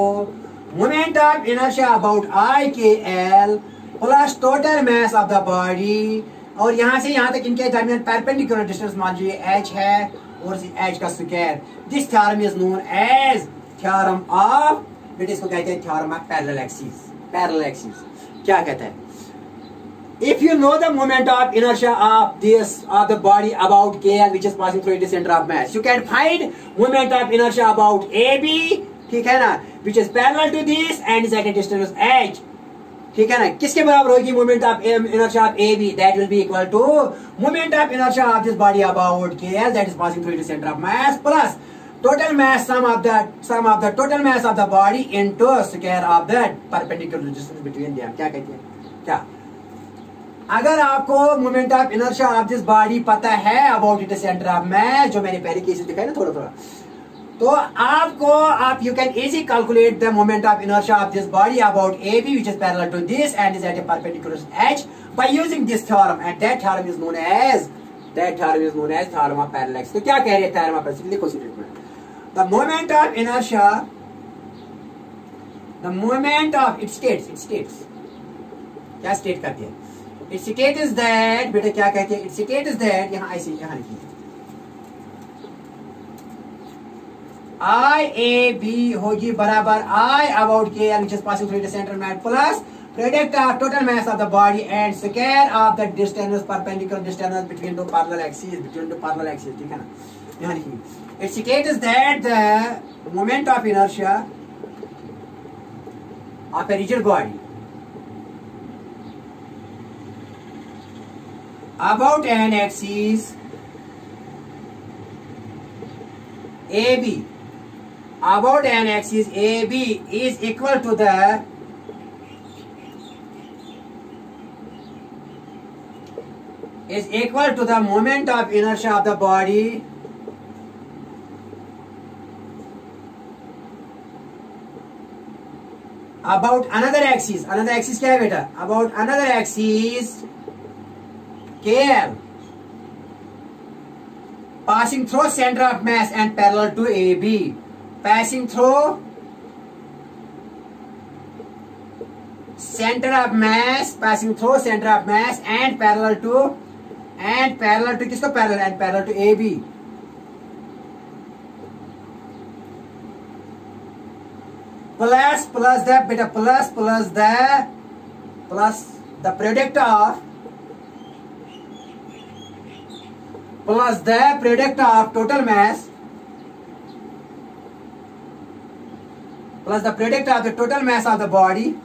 moment of inertia about IKL plus total mass of the body, और यहां से यहां तक इनके दरमियान परपेंडिकुलर डिस्टेंस मान लीजिए h है और h का square. This theorem is known as theorem of, बेटा इसको कहते हैं theorem of parallel axis. Parallel axis क्या कहता है? If you know the moment of inertia of the body about KL which is passing through its center of mass, you can find moment of inertia about AB, ठीक है ना, which is parallel to this and is at a distance h. ठीक है ना, किसके बराबर होगी moment of inertia of AB? That will be equal to moment of inertia of this body about KL that is passing through its center of mass plus total mass sum of the total mass of the body into square of the perpendicular distance between them. क्या कहते हैं? क्या अगर आपको moment of inertia of this body पता है about it centre of मास, जो मैंने पहले केसेस दिखाया ना थोड़ा थोड़ा, तो आप you can easy calculate the moment of inertia of this body about AB which is parallel to this and is at a perpendicular as by using this theorem, and that theorem is known as theorem of parallel axis. तो क्या कह रहे हैं theorem of parallel? लिखो statement. The moment of inertia, the moment of it states क्या state करती है? Its state is that, बेटा क्या कहते हैं? Its state is that, यहाँ ऐसे यहाँ लिखिए, IAB होगी बराबर I about KL which is passing through the center mass plus product of total mass of the body and square of the distance, perpendicular distance between the parallel axes, ठीक है ना? यहाँ लिखिए. Its state is that the moment of inertia of a rigid body about an axis AB, about an axis AB is equal to the moment of inertia of the body about another axis. Another axis क्या है बेटा? About another axis KL passing through center of mass and parallel to AB, passing through center of mass and parallel to किसको parallel? and parallel to AB. plus the beta plus the product of total mass plus the product of the total mass of the body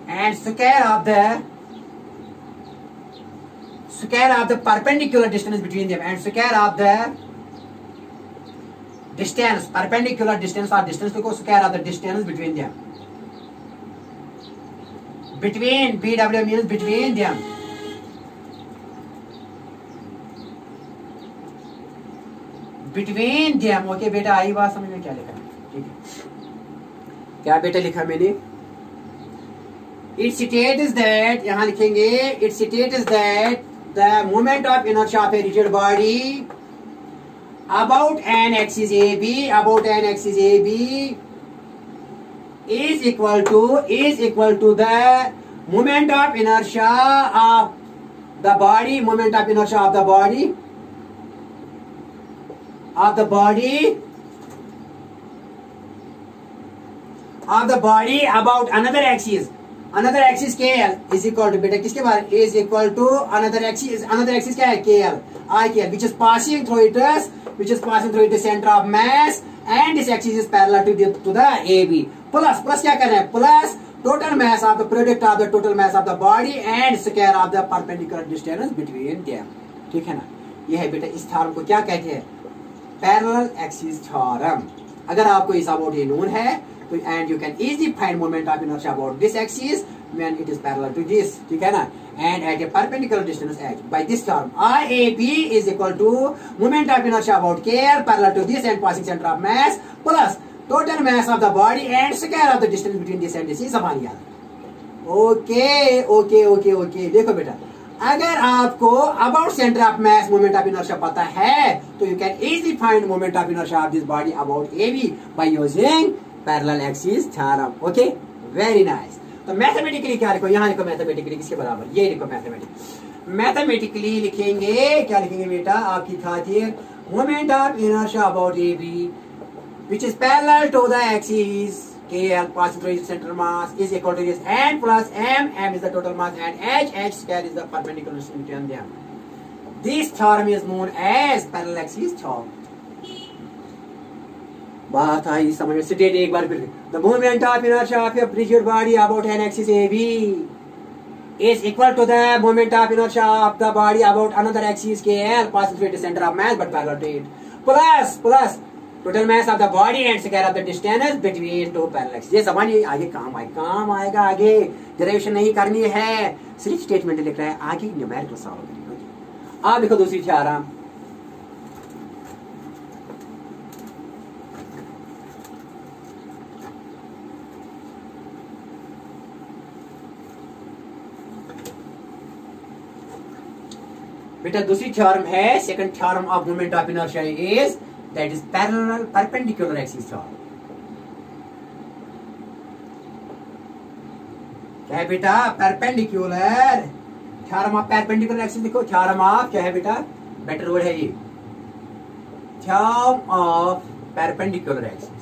and square of the perpendicular distance between them, and square of the distance, perpendicular distance or distance because square of the distance between them. Between, BW means between them. Between them. Okay बेटा, आई बात समझ में? क्या लिखा है? ठीक है, क्या बेटा लिखा मैंने? Its state is that, यहाँ लिखेंगे, its state is that the moment of inertia of a rigid body about an axis AB is equal to the moment of inertia of the body about another axis KL is equal to, बेटा किसके बारे? is equal to another axis क्या है? KL, IKL, which is passing through its center of mass and this axis is parallel to the AB. Plus क्या करना है? plus total mass of the product of the total mass of the body and square of the perpendicular distance between them. ठीक है ना? यह है बेटा, इस थ्योरम को क्या कहते हैं? Parallel axis theorem. अगर आपको इस अबाउट ये नोन है तो and you can easily find moment of inertia about this axis when it is parallel to this, ठीक है ना, and at a perpendicular distance h. By this term IAB is equal to moment of inertia about KL parallel to this and passing center of mass plus total mass of the body and square of the distance between this and this is समान याद. Okay देखो बेटा, अगर आपको about centre of mass moment of inertia पता है तो you can easily find moment of inertia of this body about AB bye using parallel axis theorem. Okay, very nice. तो मैथमेटिकली क्या लिखो, यहां लिखो मैथमेटिकली किसके बराबर, ये लिखो मैथमेटिकली लिखेंगे, क्या लिखेंगे बेटा आपकी खातिर, moment of inertia about AB which is parallel to the axis KL passing through its center mass is equal to this n plus m, m is the total mass, and h square is the perpendicular distance between them. This theorem is known as parallel axis theorem. बात आई समझ में, state एक बार फिर, the moment of inertia of a rigid body about an axis AB is equal to the moment of inertia of the body about another axis KL passing through its center of mass but parallel to it plus total mass of the body and square of the distance between two parallel axes। ये समझिए, आगे काम आएगा आगे, derivation नहीं करनी है, सिर्फ स्टेटमेंट लिख रहा है, आगे न्यूमेरिकल सॉल्व करेंगे। आप देखो दूसरी थ्योरम, बेटा दूसरी थ्योरम है, second theorem of moment of inertia is that is parallel perpendicular axis theorem। क्या है बेटा, perpendicular theorem of perpendicular axis, लिखो थ्योरम ऑफ, क्या है बेटा, बेटर वर्ड है ये, theorem of perpendicular axis.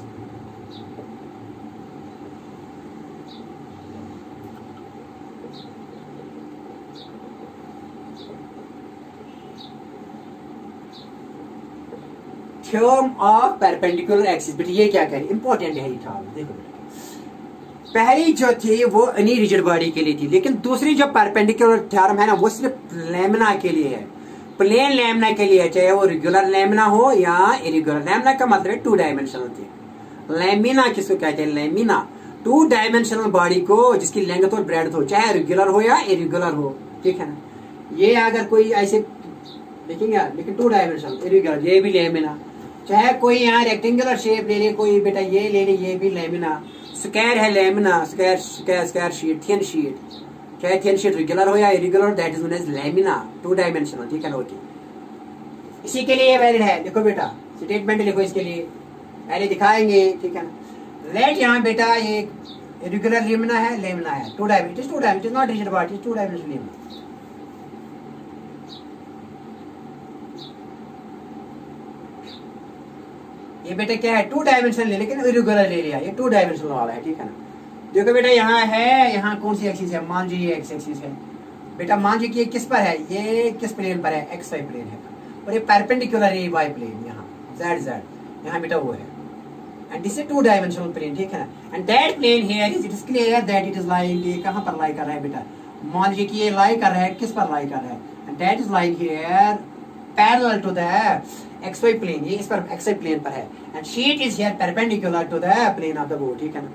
Theorem of perpendicular axis, बेटा ये क्या कह रही है, इंपॉर्टेंट है ये थ्योरम। देखो बेटा, पहली जो थी वो एनी रिजिड बॉडी के लिए थी, लेकिन दूसरी जो परपेंडिकुलर थ्योरम है ना वो सिर्फ लैमिना के लिए है, प्लेन लैमिना के लिए, चाहे वो रेगुलर लैमिना हो या इरेगुलर। लैमिना का मतलब है टू डायमेंशनल थी। लैमिना किसको कहते हैं, लैमिना टू डायमेंशनल बॉडी को जिसकी लेंथ और ब्रेड्थ हो, चाहे रेगुलर हो या इरेगुलर हो, ठीक है ना। ये अगर कोई ऐसे देखेंगे, लेकिन टू डायमेंशनल इरेगुलर, ये भी लैमिना। चाहे कोई यहाँ रेक्टेंगुलर शेप ले ले कोई, बेटा ये ले ले, ये भी लैमिना। स्क्वायर है lamina, square sheet, thin sheet, चाहे थिन शीट रेगुलर हो या irregular, that is known as lamina, two dimensional, ठीक है ना। ओके, इसी के लिए वैलिड है। देखो बेटा स्टेटमेंट लिखो इसके लिए, पहले दिखाएंगे, ठीक है ना। लेट यहाँ बेटा ये इरेगुलर लैमिना है, two dimensional, it is not rigid body, two dimensional lamina. ये बेटा क्या है, टू डायमेंशनल ले, लेकिन इरेगुलर ले लिया, ये टू डायमेंशनल वाला है, ठीक है ना। देखो बेटा यहाँ है, यहाँ कौन सी एक्सिस है, मान लीजिए एक्स एक्सिस है बेटा, मान लीजिए कि ये किस पर है, ये किस प्लेन पर है, एक्स वाई प्लेन है, और ये परपेंडिकुलर है वाई प्लेन, यहाँ जेड यहाँ बेटा वो है, and this is two dimensional plane, ठीक है ना। And that plane here is, it is clear that it is lying, ये कहाँ पर लाई कर रहा है बेटा, मान लीजिए कि ये लाई कर रहा है, किस पर लाई कर रहा है, and that is lying here parallel to the XY plane, ये इस पर XY प्लेन पर है, and sheet is here perpendicular to the plane of the board, ठीक है ना।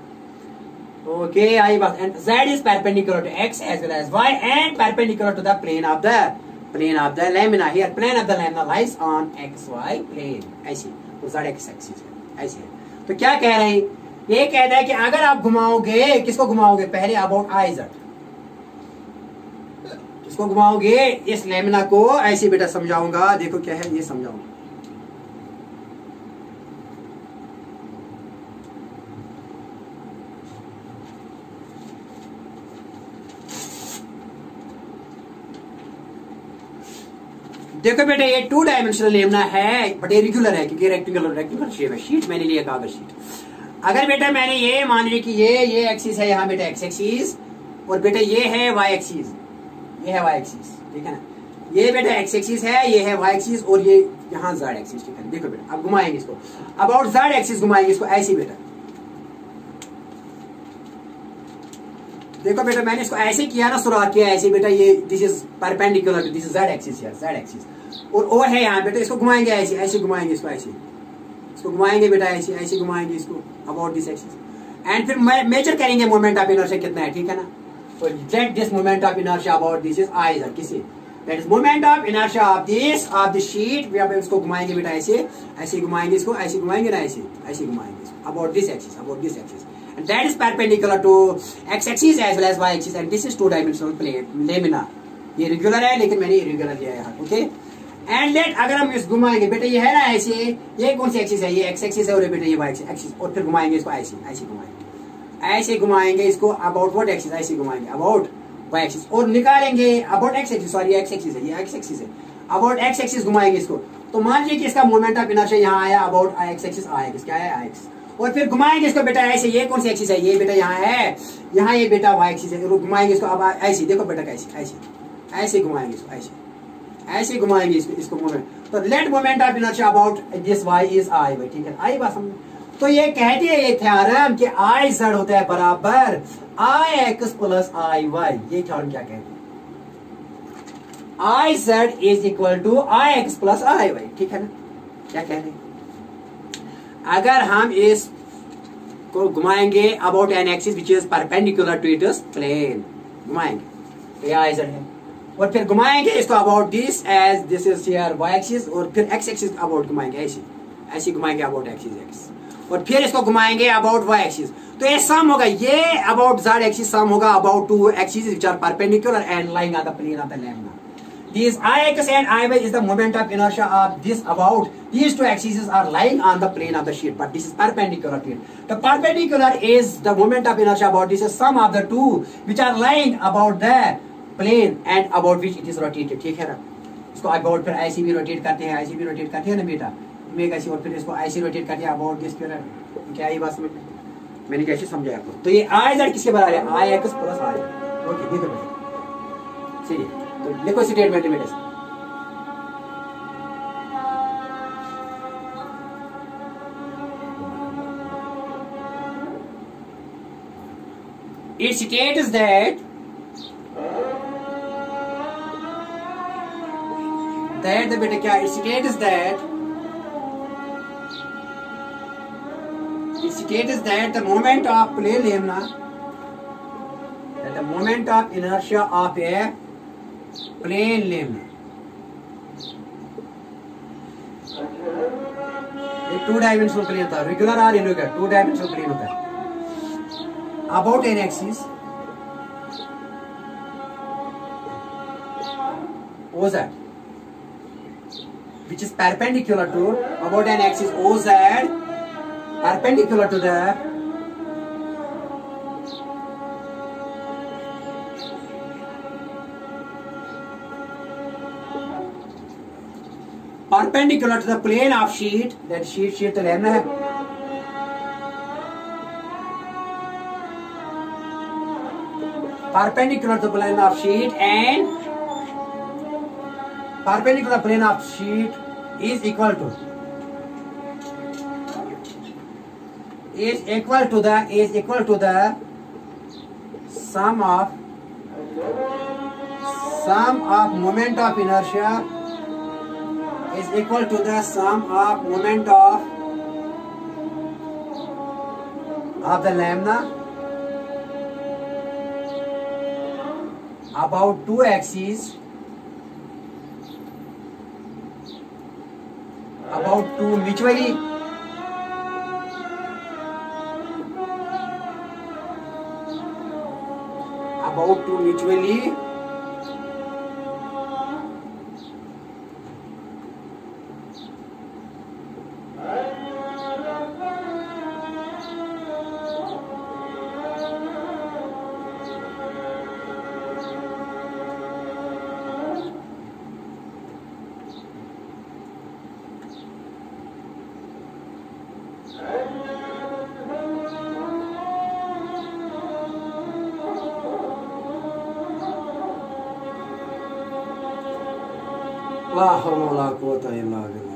ओके, आई बात, and Z is perpendicular to X as well as Y and perpendicular to the plane of the lamina, here plane of the lamina lies on XY plane, ऐसी तो Z axis है, ऐसी है। तो क्या कह रहे हैं, ये कहता है कि अगर आप घुमाओगे, किसको घुमाओगे, पहले अबाउट IZ, किसको घुमाओगे, इस लैमिना को, ऐसे बेटा समझाऊंगा, देखो क्या है ये समझाऊंगा। देखो बेटा ये टू डायमेंशनल लेमना है, बट ये रेगुलर है क्योंकि रेक्टेंगुलर शेप है। शीट मैंने लिया कागज शीट। अगर बेटा मैंने ये मान लिया कि ये एक्सिस है, यहाँ बेटा एक्स एक्सिस, और बेटा ये है वाई एक्सिस, ये है वाई एक्सिस, ठीक है ना। ये बेटा एक्स एक्सिस है, ये है वाई एक्सिस, और ये यहाँ जेड एक्सिस, ठीक है। देखो बेटा अब घुमाएंगे इसको, अबाउट जेड एक्सिस घुमाएंगे इसको, ऐसे बेटा देखो बेटा मैंने इसको ऐसे किया ना, सुराख किया ऐसे बेटा, ये this is perpendicular to this is Z axis, यार जेड एक्सिस, और ओ है यहाँ बेटा, इसको घुमाएंगे ऐसे, ऐसे घुमाएंगे इसको, ऐसे इसको घुमाएंगे बेटा, ऐसे ऐसे घुमाएंगे इसको अबाउट दिस एक्सिस, एंड फिर मेजर करेंगे मोमेंट ऑफ इनर्शिया कितना है, ठीक है ना। तो let this moment of inertia about this is I Z, किसी that is moment of inertia of this sheet, यहाँ पे इसको घुमाएंगे बेटा, ऐसे ऐसे घुमाएंगे इसको, ऐसे घुमाएंगे ना, ऐसे ऐसे घुमाएंगे इसको about this axis, and that is perpendicular to x axis as well as y axis, and this is two dimensional plane lamina, ये रेगुलर है लेकिन मैंने इरेगुलर लिया है यहाँ, ओके। एंड लेट अगर हम इस घुमाएंगे बेटा, ये है ना ऐसे, ये कौन सी एक्सिस है, ये एक्स एक्सिस है और बेटा ये वाई एक्सिस, और फिर घुमाएंगे इसको ऐसे ऐसे घुमाएंगे, ऐसे घुमाएंगे इसको अबाउट व्हाट एक्सिस, ऐसे घुमाएंगे अबाउट वाई एक्सिस, और निकालेंगे about x axis, sorry x axis है, ये एक्स एक्सिस है, अबाउट एक्स एक्सिस घुमाएंगे इसको। तो मान लीजिए कि इसका मोमेंट ऑफ इनर्शिया यहाँ आया अबाउट एक्स एक्सिस आया, क्या है आई एक्सिस, और फिर घुमाएंगे इसको बेटा ऐसे, ये कौन सी एक्सिस है, ये बेटा यहाँ है, यहाँ ये बेटा वाई एक्सिस है, घुमाएंगे इसको अब ऐसे, देखो बेटा कैसे ऐसे ऐसे घुमाएंगे इसको, ऐसे ऐसे घुमाएंगे इसको मोमेंट। तो let moment of inertia about this Y is I Y, ठीक है, आई बात समझ। तो ये कहती है ये थ्योरम कि आई जेड होता है बराबर I X plus I Y, ये थ्योरम क्या कहती है, I Z is equal to I X plus I Y, ठीक है ना, क्या कहते हैं। अगर हम इस को घुमाएंगे about an axis which is perpendicular to it plane, घुमाएंगे ये आई जेड है, और फिर घुमाएंगे इसको about this as this is here Y axis, और फिर एक्स एक्सिस अबाउट घुमाएंगे ऐसे ऐसे घुमाएंगे अबाउट एक्सिस एक्स, और फिर इसको घुमाएंगे अबाउट वाई एक्सिस। तो ये सम होगा, ये अबाउट जेड एक्सिस सम होगा about two axis which are perpendicular and lying on the plane of the lamina. These Ix and Iy is the moment of inertia of this about these two axes are lying on the plane of the sheet, but this is perpendicular to it. The perpendicular is the moment of inertia about this is sum of the two which are lying about the plane and about which it is rotated, ठीक है ना। इसको about फिर ऐसे भी rotate करते हैं, ऐसे भी रोटेट करते हैं ना बेटा, मेग ऐसे, और फिर इसको ऐसे रोटेट करते हैं about this फिर क्या ये बात समझ मैंने कैसे समझाया आपको। तो ये I Z किसके बराबर है, I X plus I, okay देखो बेटा सही है। तो लिखो स्टेटमेंट में it states that the बेटा क्या it states that the moment of plane lamina, that the moment of inertia of a plane lamina, एक टू डायमेंशनल प्लेन था, रेगुलर और इरेगुलर टू डायमेंशनल प्लेन होता है about an axis OZ which is perpendicular to about an axis OZ perpendicular to the plane of sheet, that sheet तो लेना है, perpendicular to the plane of sheet and perpendicular plane of sheet is equal to the sum of moment of inertia is equal to the sum of moment of the lambda about two axes about two mutually ला हौला वला कुव्वता इल्ला बिल्लाह।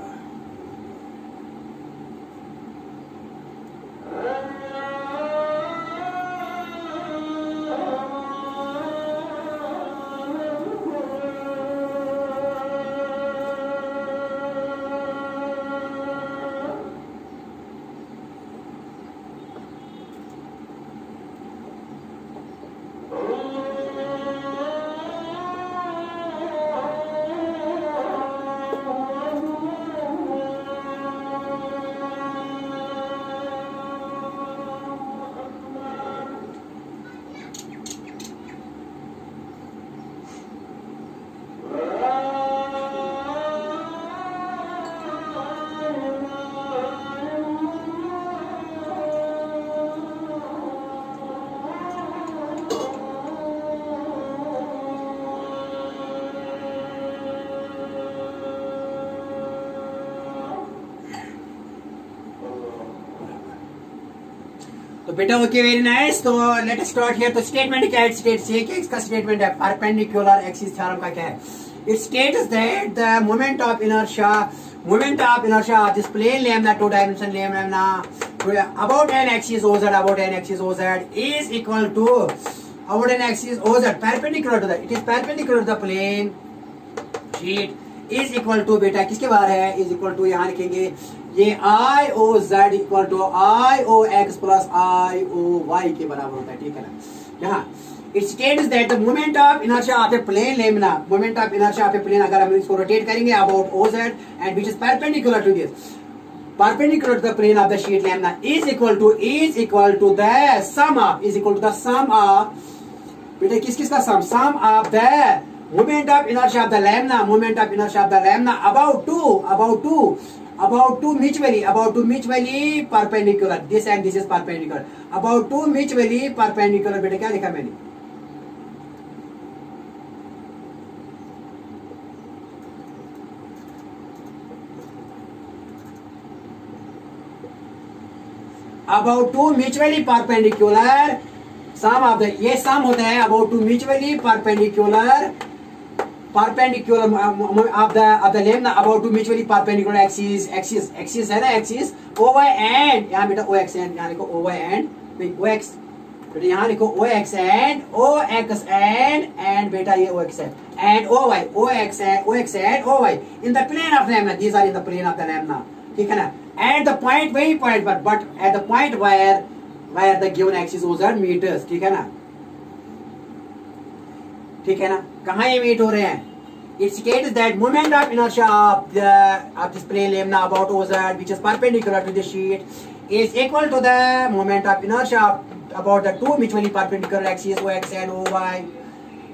बेटा okay very nice. तो let us start here. तो statement क्या है? State से कि इसका स्टेटमेंट है परपेंडिकुलर एक्सिस थ्योरम का क्या है? It states that the moment of inertia of this plane lambda, two dimension lambda about an axis OZ is equal to about an axis OZ perpendicular to that, it is perpendicular to the plane sheet is equal to बेटा किसके बाहर है? is equal to यहाँ लिखेंगे ये IOZ equal to IOX plus IOY के बराबर होता है, ठीक है ना? यहाँ it states that the moment of inertia of a plane lambda, moment of inertia of a plane अगर हम इसको रोटेट करेंगे about OZ and which is perpendicular to this, perpendicular to the plane of the sheet lambda is equal to the sum of बेटा किस किस का sum of the moment of inertia of the lambda about two mutually perpendicular, this and this is perpendicular, about two mutually perpendicular बेटा क्या लिखा मैंने? about two mutually perpendicular sum of the, ये sum होता है about two mutually perpendicular of the lambda about two mutually perpendicular axis है ना, axis OY and यहाँ बेटा OX and यहाँ लिखो OY and OX बेटा यहाँ लिखो OX and बेटा ये OX and OY OX and OY in the plane of lambda, these are in the plane of the lambda, ठीक है ना? At the point वही point पर, but at the point where the given axis OZ meters, ठीक है ना? ठीक है ना? कहाँ ये मीट हो रहे हैं? It states that moment of inertia of this plane lambda about OZ which is perpendicular to the sheet is equal to the moment of inertia about the two mutually perpendicular axes OX and OY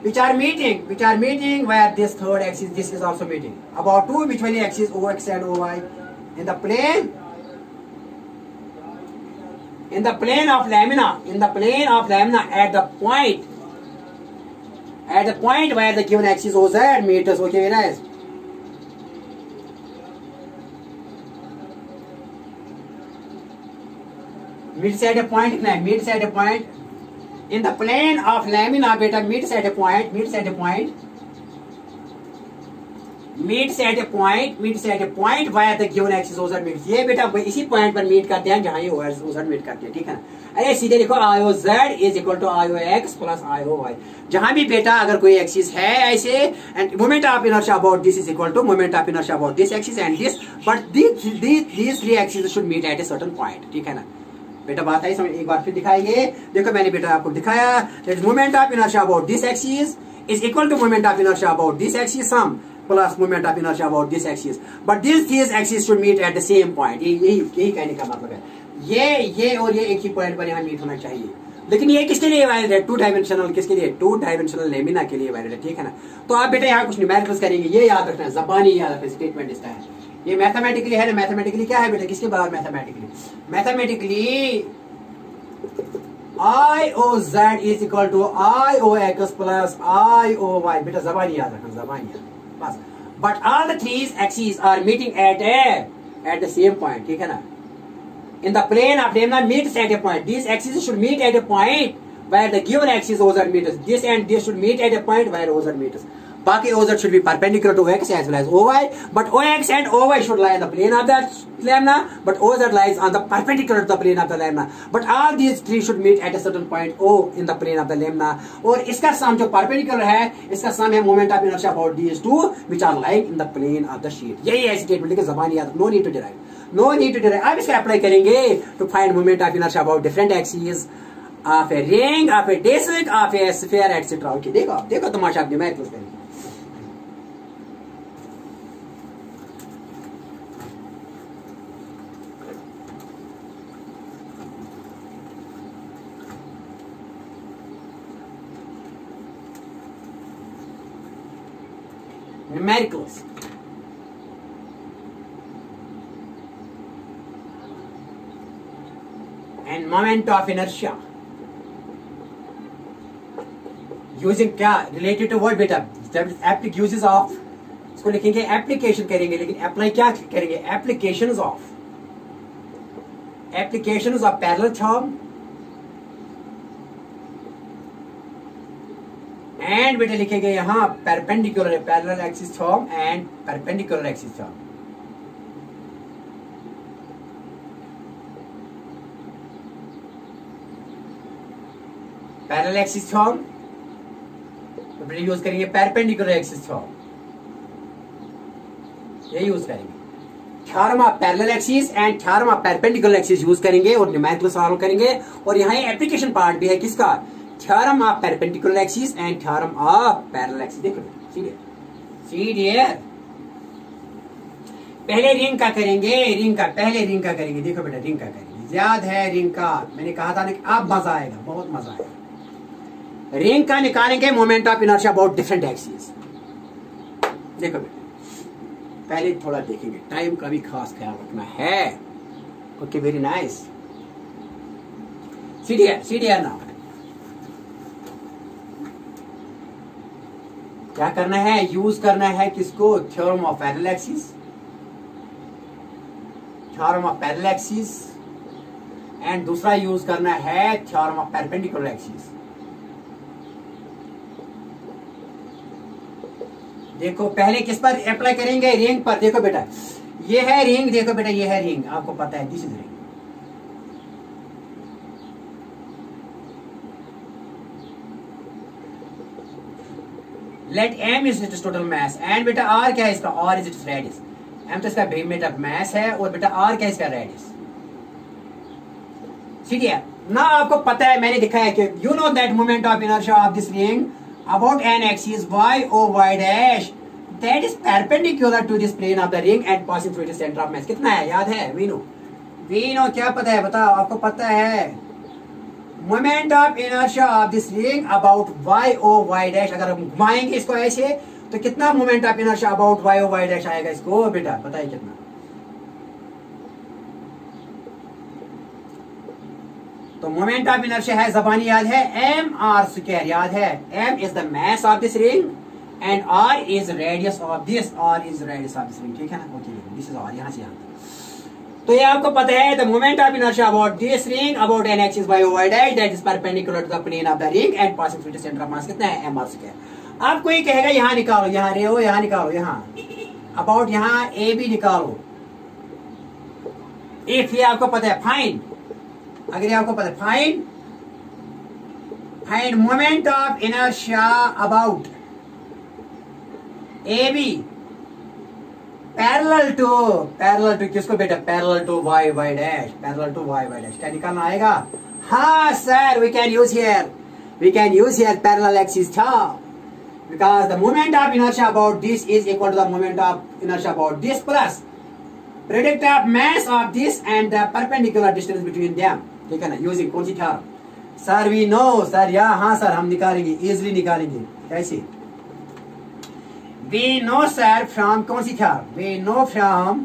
which are meeting where this third axis, this is also meeting about two mutually axes OX and OY in the plane of lamina at the point where the given axis OZ meters, okay very nice. Meets at a point in the plane of lamina beta meets at a point where the given axis OZ meets, ये बेटा इसी point पर meet करते हैं जहां ये OZ meet करते हैं, ठीक है ना? अरे सीधे लिखो IOZ is equal to IOX plus IOY, जहां भी बेटा अगर कोई एक्सिस है ऐसे and moment of inertia about this is equal to moment of inertia about this axis and this, but these three axes should meet at a certain point, ठीक है ना? बेटा बात आई समझ? एक बार फिर दिखाएंगे, देखो मैंने बेटा आपको दिखाया that moment of inertia about this axis is equal to moment of inertia about this axis sum plus moment of inertia about this axis, but these axes should meet at the same point, यही कहने का मतलब है, ये और ये एक ही point पर यहाँ मीट होना चाहिए। लेकिन ये किसके लिए वैलिड है? टू डायमेंशनल, किसके लिए? टू डायमेंशनल लेमिना के लिए वैलिड है, ठीक है ना? तो आप बेटा यहाँ कुछ न्यूमेरिकल्स करेंगे, ये याद रखना है, ज़बानी याद रखना, स्टेटमेंट इसका है, ये मैथमेटिकली है ना? मैथमेटिकली क्या है बेटा? किसके बराबर mathematically IOZ is equal to IOX plus IOY, बेटा ज़बानी याद रखना, ज़बानी याद बस। But all the three axes are meeting at the same point, ठीक है ना? In the plane of lambda meets at a point. These axes should meet at a point where the given axis OZ meters. This and this should meet at a point where OZ meters. बाकी OZ should be perpendicular to X as well as OY, but OX and OY should lie on the plane of the lambda, but OZ lies on the perpendicular to the plane of the lambda. But all these three should meet at a certain point O in the plane of the lambda. और इसका sum जो perpendicular है, इसका sum है moment of inertia about these two which are lying in the plane of the sheet. यही है statement, लेकिन ज़बानी याद, no need to derive. अब इसका अप्लाई करेंगे to find moment of inertia about different axes of a ring, of a disk, of a sphere, etc. Okay, देखो तमाशा अपने math करेंगे। Numericals. And moment of inertia using क्या related to what बेटा? uses of, इसको लिखेंगे application करेंगे, लेकिन apply क्या करेंगे? applications of parallel theorem and बेटा लिखेंगे यहाँ perpendicular parallel axis form and perpendicular axis form. Parallel axis form तो बेटा यूज करेंगे परपेंडिकुलर एक्सिस फॉर्म, ये यूज करेंगे। Theorem of parallel axis and theorem of perpendicular axis use करेंगे और न्यूमेरिकल सॉल्व करेंगे। और यहाँ एप्लीकेशन पार्ट भी है किसका, theorem of perpendicular axis and theorem of parallel axis. देखो सीधे पहले रिंग का करेंगे, पहले रिंग का करेंगे। देखो बेटा रिंग का करेंगे, याद है रिंग का, मैंने कहा था ना कि अब मजा आएगा, बहुत मजा आएगा। रिंग का निकालेंगे moment of inertia about different axis. देखो बेटा पहले थोड़ा देखेंगे, टाइम का भी खास ख्याल रखना है। Okay very nice. CDR now क्या करना है, यूज करना है किसको, theorem of parallel axis, theorem of parallel axis and दूसरा यूज करना है थ्योरम ऑफ परपेंडिकुलर एक्सिस। देखो पहले किस पर अप्लाई करेंगे, रिंग पर। देखो बेटा ये है रिंग, देखो बेटा ये है रिंग, आपको पता है this is ring. Let M is its total mass and बेटा आर क्या है इसका, R is its radius. M तो इसका बेरियम ऑफ मास है और बेटा आर क्या है इसका रेडियस। ठीक है ना, आपको पता है मैंने दिखाया कि you know that moment of inertia of this ring about an axis y o y dash that is perpendicular to this plane of the ring and passing through the center of mass। कितना है याद है, we no क्या पता है, बताओ आपको पता है। Moment of inertia of this ring about y o y dash, अगर हम घुमाएंगे इसको ऐसे तो कितना moment of inertia about y o y dash आएगा इसको, बेटा बताइए कितना। तो मोमेंट ऑफ इनर्शिया है, जबानी याद है, एम आर स्क्वायर याद है। M is the mass of this ring and R is radius of this, R is radius of this ring. ठीक है ना, ओके दिस इज आर, यहां से यहां। तो ये आपको पता है the moment of inertia about this ring about an axis y o y dash that is perpendicular to the plane of the ring and passing through the centre of mass कितना है, एम आर स्क्वायर। आपको ये कहेगा यहां निकालो, यहां रे हो, यहां निकालो, यहां अबाउट यहां ए बी निकालो। इफ ये आपको पता है फाइंड, अगर ये आपको पता है find moment of inertia about A B parallel to किसको बेटा, parallel to Y Y dash, parallel to Y Y dash. क्या निकालना आएगा, हाँ sir we can use here parallel axis था, because the moment of inertia about this is equal to the moment of inertia about this plus product of mass of this and the perpendicular distance between them. ठीक है ना, using कौन सी theorem, sir we know sir, yeah हाँ sir हम निकालेंगे, easily निकालेंगे। कैसे, वी नो सर फ्रॉम कौन सी theorem, we know from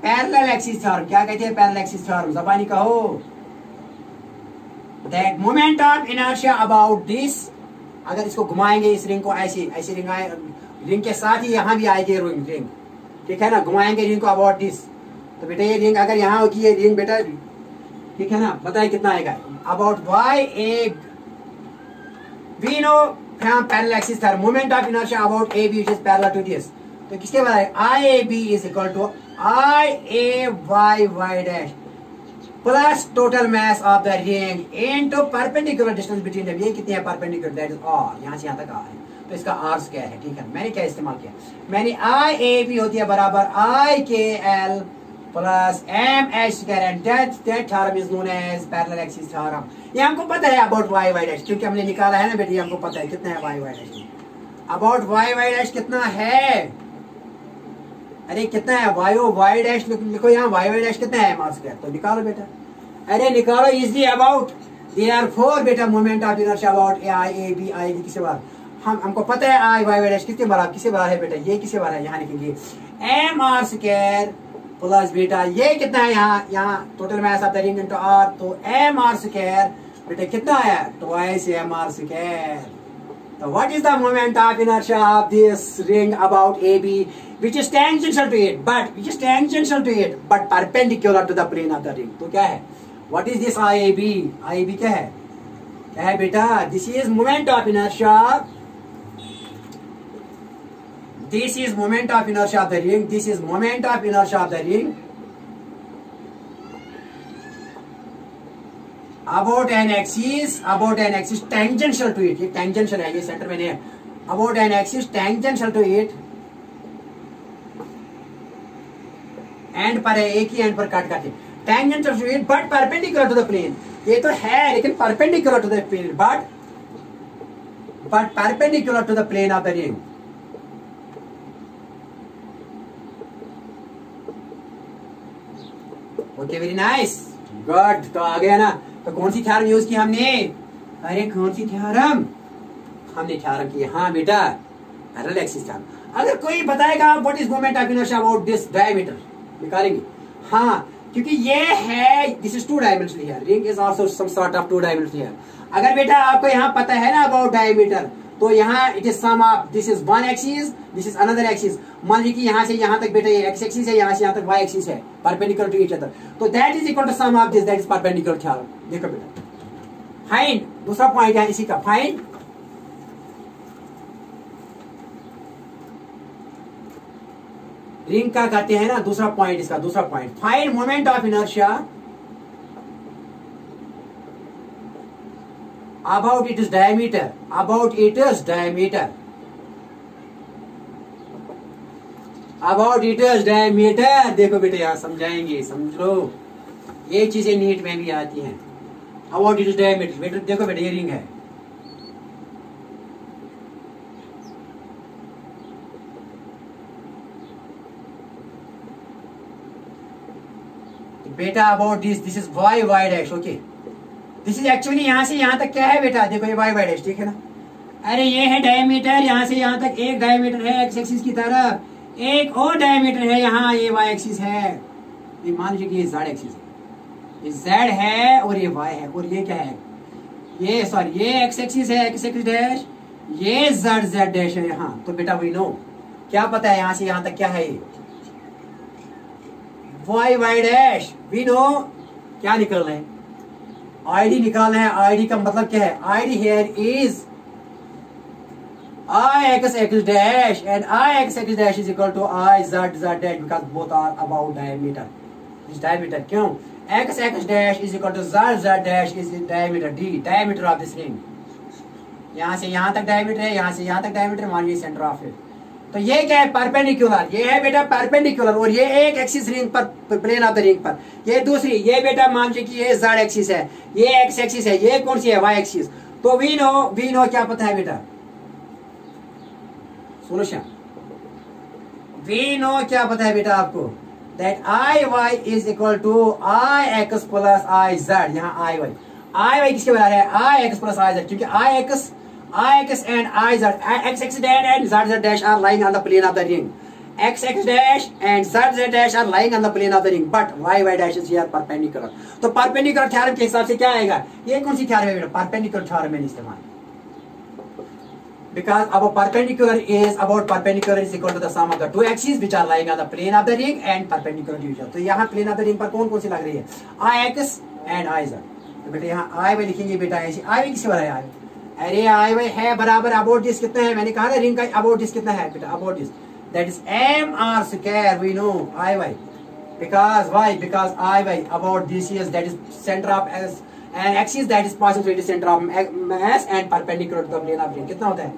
parallel axis theorem. क्या कहते हैं पैरेलल एक्सिस थ्योरम, जबानी कहो, that moment of inertia about this, अगर इसको घुमाएंगे इस रिंग को ऐसे रिंग आए, रिंग के साथ ही यहाँ भी आएगी रिंग, ठीक है ना, घुमाएंगे रिंग को अबाउट दिस, तो बेटा ये रिंग अगर यहाँ होगी ये रिंग बेटा, ठीक है ना, बताइए कितना आएगा, about y a, we know from parallel axis that moment of inertia about AB which is parallel to this, तो किसके बराबर है, IAB is equal to IAY dash plus total mass of the ring into perpendicular distance between them। ये कितनी है perpendicular, that is r, यहाँ से यहाँ तक r है, तो इसका r स्क्वायर है। ठीक है, मैंने क्या इस्तेमाल किया, मैंने IAB होती है बराबर IKL plus MH square and that theorem is known as parallel axis theorem। ये हमको पता है about y y dash, क्योंकि हमने निकाला है ना बेटी, हमको पता है कितना है y y dash, about y y dash कितना है, अरे कितना है y o y dash लिखो यहाँ, y y dash कितना है मास स्क्वायर, तो निकालो बेटा, अरे निकालो इजी अबाउट, therefore बेटा moment of inertia about a b आएगी किससे बार, हमको पता है i y y dash किसके बराबर, किससे बराबर है बेटा, ये किससे बराबर है, यहाँ लिखेंगे mr स्क्वायर प्लस बेटा ये कितना है, यहाँ total mass of the ring into R, तो एम आर स्क्वायर बेटा कितना है, ट्वाइस एम आर स्क्वायर। तो what is the moment of inertia of this ring about A B which is tangential to it but perpendicular to the plane of the ring. तो क्या है, what is this I A B क्या है, क्या है बेटा, this is moment of inertia, this is moment of inertia of the ring, this is moment of inertia of the ring about an axis tangential to it, ये tangential है, ये centre में नहीं है, about an axis tangential to it, and पर है, एक ही and पर काट काटे, tangential to it but perpendicular to the plane, ये तो है लेकिन perpendicular to the plane, but perpendicular to the plane of the ring. Okay, very nice, good. तो आ गया ना, तो कौन सी थ्योरम यूज की हमने, अरे कौन सी थ्योरम, हमने थ्योरम की, हाँ बेटा पैरेलल एक्सिस थ्योरम। अगर कोई बताएगा what is moment of inertia about this diameter, निकालेंगे, हाँ क्योंकि ये है, this is two dimensional here, ring is also some sort of two dimensional here. अगर बेटा आपको यहाँ पता है ना अबाउट डायमीटर, तो यहाँ it is sum of, this is one axis, this is another axis, मान लीजिए कि यहाँ से यहाँ तक बेटा ये एक्स एक्सिस है, यहाँ से यहाँ तक वाई एक्सिस है, परपेंडिकुलर टू ईच अदर, तो that is equal to sum of this, that is perpendicular theorem. देखो बेटा फाइंड, दूसरा पॉइंट है इसी का, फाइंड रिंग का कहते हैं ना, दूसरा पॉइंट इसका, दूसरा point, find moment of inertia about its diameter, about its diameter, about its diameter। देखो बेटे यहाँ समझाएंगे, समझ लो, ये चीजें नीट में भी आती हैं। about its diameter, बेटे देखो बेटे ये रिंग है, बेटा about this is y dash, okay, this is actually यहाँ से यहाँ तक क्या है बेटा, देखो ये वाई डैश, ठीक है ना, अरे ये है डायमीटर, यहाँ से यहाँ तक एक डायमीटर है एक्स एक्सिस की तरफ, एक और डायमीटर है यहाँ, ये वाई एक्सिस है, ये मान लीजिए कि ये जेड एक्सिस है, ये जेड है और ये वाई है, और ये क्या है, ये सॉरी ये एक्स एक्सिस है, एक्स एक्सिस डैश, ये जेड जेड डैश है यहाँ, तो बेटा वी नो, क्या पता है यहाँ से यहाँ तक क्या है, ये वाई डैश, वी नो क्या निकल रहा है, आईडी निकालना है। आईडी का मतलब क्या है, I D here is I X X dash and I X X dash is equal to I Z Z dash, because both are about diameter, is diameter, क्यों, X X dash is equal to Z Z dash is diameter D, diameter of this ring, यहाँ से यहाँ तक diameter है, यहाँ से यहाँ तक डायमीटर, मान लीजिए सेंटर ऑफ इट, तो ये क्या है परपेंडिकुलर, ये है बेटा परपेंडिकुलर, और ये एक एक्सिस रिंग पर, प्लेन ऑफ द रिंग पर, ये दूसरी, ये बेटा मान लीजिए कि ये जेड एक्सिस है, ये एक्स एक्सिस है, ये कौन सी है वाई एक्सिस, तो वी नो क्या पता है बेटा, सोल्यूशन, वी नो क्या पता है बेटा आपको, that I Y is equal to I X plus I Z, यहाँ आई वाई किसके बराबर है, I X plus I Z, क्योंकि I X and I z, x x dash and z z dash are lying on the plane of the ring, x x dash and z z dash are lying on the plane of the ring, but y y dash is here perpendicular, तो perpendicular theorem के हिसाब से क्या आएगा, ये कौन सी theorem है बेटा, परपेंडिकुलर थ्योरम में इस्तेमाल, because about perpendicular is equal to the sum of the two axes which are lying on the plane of the ring and perpendicular to each other, तो यहाँ plane of the ring पर कौन कौन सी लग रही है, I x and I z, तो बेटा यहाँ I y लिखेंगे बेटा ऐसे, I y किसके बराबर है, अरे आई वाई है बराबर अबाउट दिस कितना है, मैंने कहा ना रिंग का अबाउट दिस कितना है बेटा, about this that is M R square, we know I Y, because Y, because I Y about this is that is centre of S and axis that is passing through the centre of mass and perpendicular to the plane of ring, कितना होता है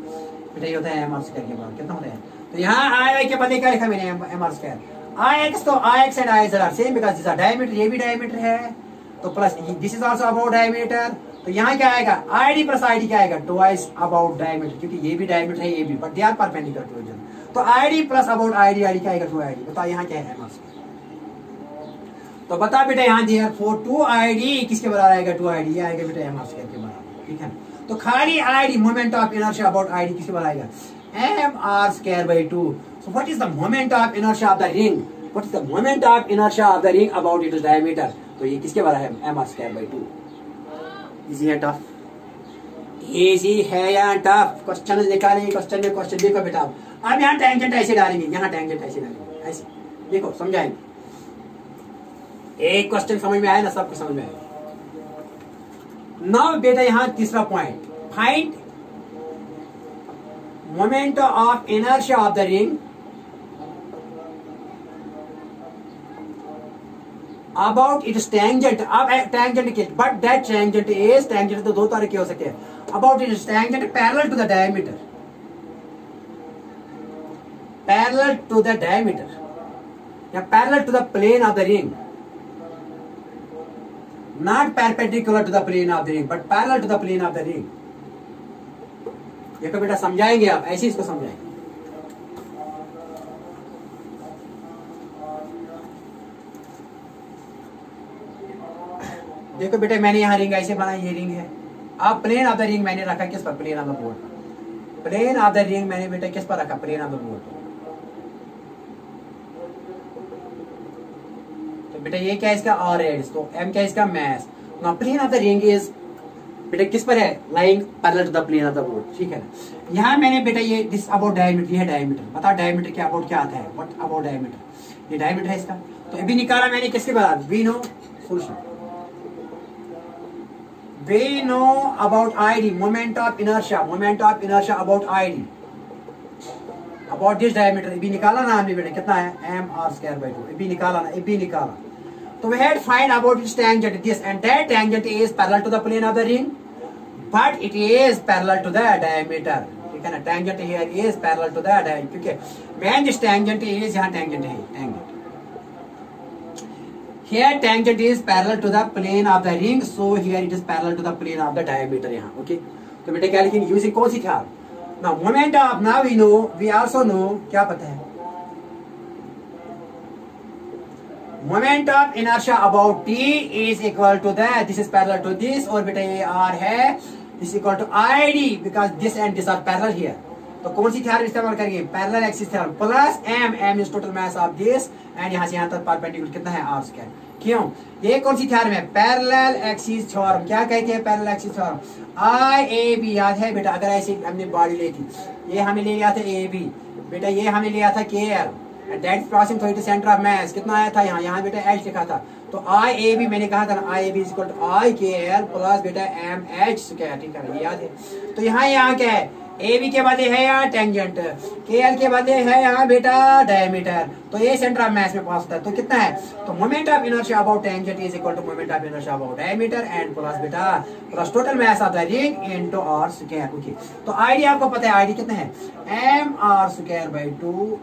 बेटा, ये होता है M R square के बराबर, कितना होता है, तो यहाँ आई वाई के बदले क्या लिखा मैंने, M R square, I X, तो I X and I Z are same because this are diameter, ये भी डायमीटर है, तो plus this is also about diameter, तो यहाँ क्या आएगा, आईडी प्लस आईडी क्या आएगा, ट्वाइस अबाउट डायमीटर, क्योंकि ये भी डायमीटर है, ये भी, but they are perpendicular to each other, तो I D plus about I D, I D क्या आएगा, टू आईडी, बताओ यहाँ क्या है, तो बता बेटा यहाँ दिया फोर टू आईडी किसके बराबर आएगा, टू आईडी, ये आएगा बेटा एम आर स्क्वायर के बराबर, ठीक है, तो खाली ID moment of inertia about ID किसके बराबर आएगा, M R square by two, so what is the moment of inertia of the ring, what is the moment of inertia of the ring about its diameter, तो ये किसके बराबर है, M R square by two, easy है tough, easy है या tough, question निकालेंगे, question में क्वेश्चन देखो बेटा, अब यहाँ टेंजेंट ऐसे डालेंगे, यहाँ टेंजेंट ऐसे डालेंगे, ऐसे देखो समझाएंगे, एक क्वेश्चन समझ में आया ना, सबको समझ में आया, नाउ बेटा यहां तीसरा point, find moment of inertia of the ring about its tangent. अब टेंजेंट के, but that tangent is, tangent तो दो तरह के हो सकते हैं, about its tangent parallel to the diameter, parallel to the diameter या parallel to the plane of the ring, not perpendicular to the plane of the ring but parallel to the plane of the ring. देखो बेटा समझाएंगे आप, ऐसे इसको समझाएंगे। देखो बेटा मैंने यहां रिंग ऐसे बनाई, ये रिंग है। अब प्लेन ऑफ द रिंग मैंने रखा किस पर, plane of the board. Plane of the ring मैंने बेटा किस पर रखा, प्लेन ऑफ द बोर्ड। तो बेटा ये क्या है इसका आर है, तो एम क्या है इसका mass. Now plane of the ring is बेटा किस पर है, lying parallel to the plane of the board, ठीक है ना। यहां मैंने बेटा ये दिस अबाउट डायमीटर, ये है डायमीटर। बताओ डायमीटर के अबाउट क्या आता है, व्हाट अबाउट डायमीटर, ये डायमीटर है इसका। तो अभी निकाला मैंने किसके बाद, we know solution, we know about id, moment of inertia about id, about this diameter। अभी निकाला ना हमने बेटा, कितना है mr²/2, अभी निकाला ना, अभी निकाला। तो we had find about its tangent, this and that tangent is parallel to the plane of the ring but it is parallel to the diameter, ठीक है ना। tangent here is parallel to the diameter, क्योंकि main this tangent is, यहाँ tangent है, tangent here tangent is parallel to the plane of the ring, so here it is parallel to the plane of the diameter यहाँ, okay. तो बेटा क्या लिखेंगे, using कौन सी ख्याल ना, moment of, now we know, we also know, क्या पता है, moment of inertia about t is equal to that, this is parallel to this, और बेटा ये r है, this is equal to id because this and this are parallel here। तो कौन सी थ्योरम इस्तेमाल करेंगे, parallel axis theorem, plus m is total mass of this and यहां से यहां तक परपेंडिकुलर कितना है r²। क्यों, ये कौन सी थ्योरम है, पैरेलल एक्सिस थ्योरम। क्या कहते हैं पैरेलल एक्सिस थ्योरम, IAB याद है बेटा, अगर ऐसे हमने बॉडी ली थी, ये हमें ले लिया था AB बेटा, ये हमें लिया था KL, that is crossing through the centre of mass, कितना आया था यहाँ, यहाँ बेटा H लिखा था। तो IAB मैंने कहा था ना, IAB is equal to IKL plus बेटा MH², ठीक है, याद है। तो यहाँ क्या है, AB के बदले है यहाँ टेंजेंट, KL के बदले है यहाँ बेटा डायमीटर, तो ये सेंटर ऑफ मास में पास होता है। तो कितना है, तो moment of inertia about tangent is equal to moment of inertia about diameter and plus बेटा plus total mass of the ring into r², okay. तो आईडी आपको पता है, आईडी कितना है mr²/2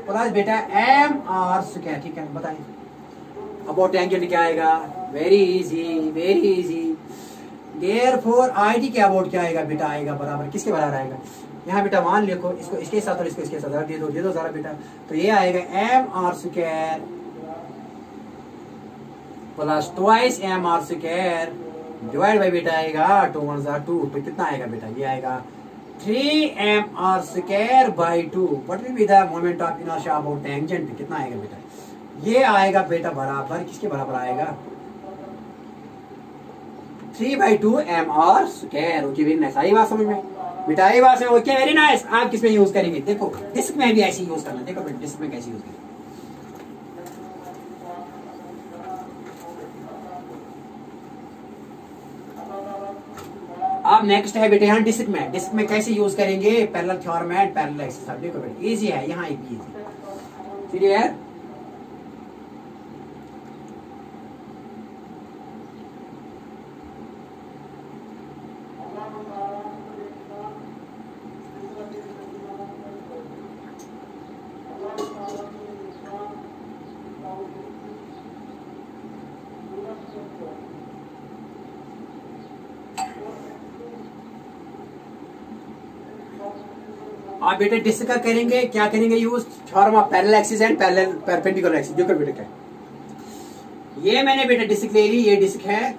प्लस बेटा mr², ठीक है, बताएं अबाउट टेंजेंट क्या आएगा, very easy, very easy. Therefore ID के अबाउट क्या आएगा बेटा, आएगा बराबर किसके बराबर आएगा, यहाँ बेटा मान लिखो, इसको इसके साथ और इसको इसके साथ दे दो जरा बेटा। तो ये आएगा mr² plus twice mr² divide by बेटा आएगा 2 1 2, तो कितना आएगा बेटा, ये आएगा 3mr²/2। What will be the moment of inertia about tangent, कितना आएगा बेटा, ये आएगा बेटा बराबर किसके बराबर आएगा, 3/2 mr², ओके, वेरी नाइस। आई बात समझ में बेटा, आई बात समझ, ओके, वेरी नाइस। आप किसमें यूज करेंगे, देखो डिस्क में भी ऐसे यूज करना, देखो बेटा डिस्क में कैसे यूज करेंगे। अब नेक्स्ट है बेटा यहाँ डिस्क में कैसे यूज करेंगे, parallel theorem and parallel axis. देखो बेटा इजी है, यहाँ एक इजी, क्लियर। आप बेटे डिस्क का करेंगे, क्या करेंगे use, theorem of parallel axis and parallel perpendicular axis. देखो बेटे क्या, ये मैंने बेटा डिस्क ले ली, ये डिस्क है,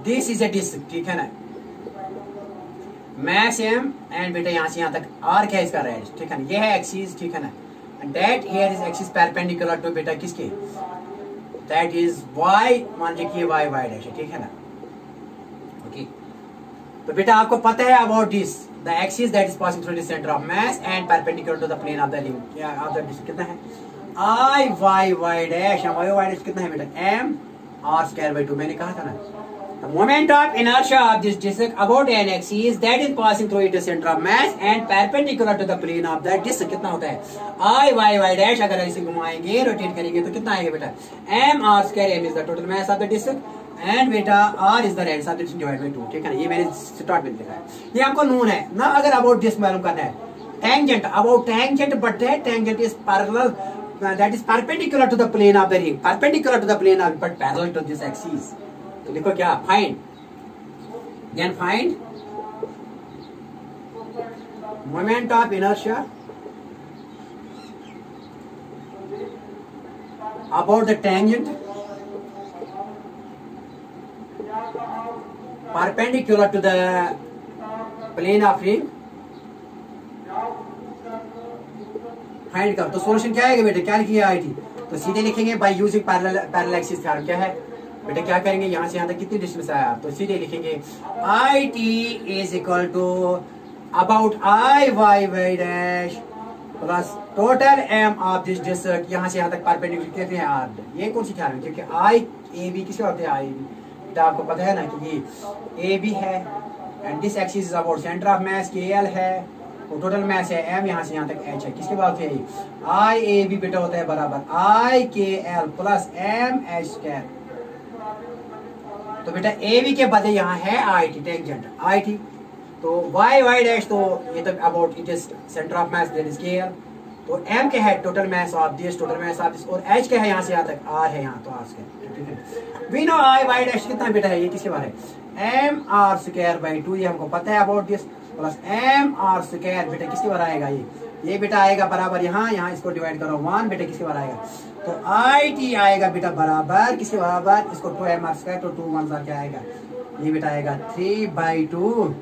दिस इज अ डिस्क, ठीक है ना, मैस m एंड बेटा यहाँ से यहाँ तक r क्या है इसका रेडियस, ठीक है ना, ये है एक्सिस, ठीक है ना, that here is axis perpendicular to बेटा किसके, दैट इज y, मान लीजिए y डैश है, ठीक है ना, ओके। तो बेटा आपको पता है about this, the axis that is passing through the centre of mass and perpendicular to the plane of the ring, क्या ऑफ द डिस्क, कितना है I y dash, y dash कितना है बेटा m r square by 2 मैंने कहा था ना। The moment of inertia of this disk about an axis that is passing through its center of mass and perpendicular to the plane of that disk कितना होता है I y dash। अगर इसे घुमाएंगे रोटेट करेंगे तो कितना आएगा बेटा m r square। m is the total mass of the disk and बेटा r is the radius of the disk divided by 2। ठीक है ना, ये मैंने स्टार्ट में लिखा है, ये हमको नोन है ना। अगर about disk मालूम करना है tangent about tangent but that tangent is parallel that is perpendicular to the plane of the ring, perpendicular to the plane of but parallel to this axis। तो लिखो क्या find, then find moment of inertia about the tangent perpendicular to the plane of ring। Find कर, तो solution क्या आएगा बेटे, क्या लिखिए आई टी, तो सीधे लिखेंगे bye using parallel axis theorem. क्या है बेटे, क्या करेंगे, यहाँ से यहाँ तक कितनी डिस्टेंस आया, तो सीधे लिखेंगे I T is equal to about I Y Y dash plus total M of this disc, यहाँ से यहाँ तक परपेंडिकुलर कहते हैं आर। ये कौन सी थ्योरम, क्योंकि आई ए बी किसके होते हैं, आई बी बेटा आपको पता है ना कि ये ए बी है and this axis is about centre of मास के एल है, तो टोटल मास है एम, यहाँ से यहाँ तक एच है। किसके बाद है आई ए बी बेटा होता है बराबर I K L plus M H square. तो बेटा ए बी के बदले यहाँ है I T tangent I T, तो वाई वाई डैश तो ये तो about it is centre of mass that is K L, तो एम के है total mass of this, total mass of this, और एच के है यहाँ से यहाँ तक आर है यहाँ, तो आर स्क्वायर। ठीक है, we know I Y dash कितना बेटा है, ये किसके बारे एम आर स्क्वायर बाई 2, ये हमको पता है about this, plus M R square बेटा किसके बारे आएगा, ये बेटा आएगा बराबर यहाँ इसको डिवाइड करो 1 बेटा किसके बारे आएगा, तो आई टी आएगा बेटा बराबर किसके बराबर, इसको 2 एम आर स्क्वायर, तो 2 1 क्या आएगा, ये बेटा आएगा 3/2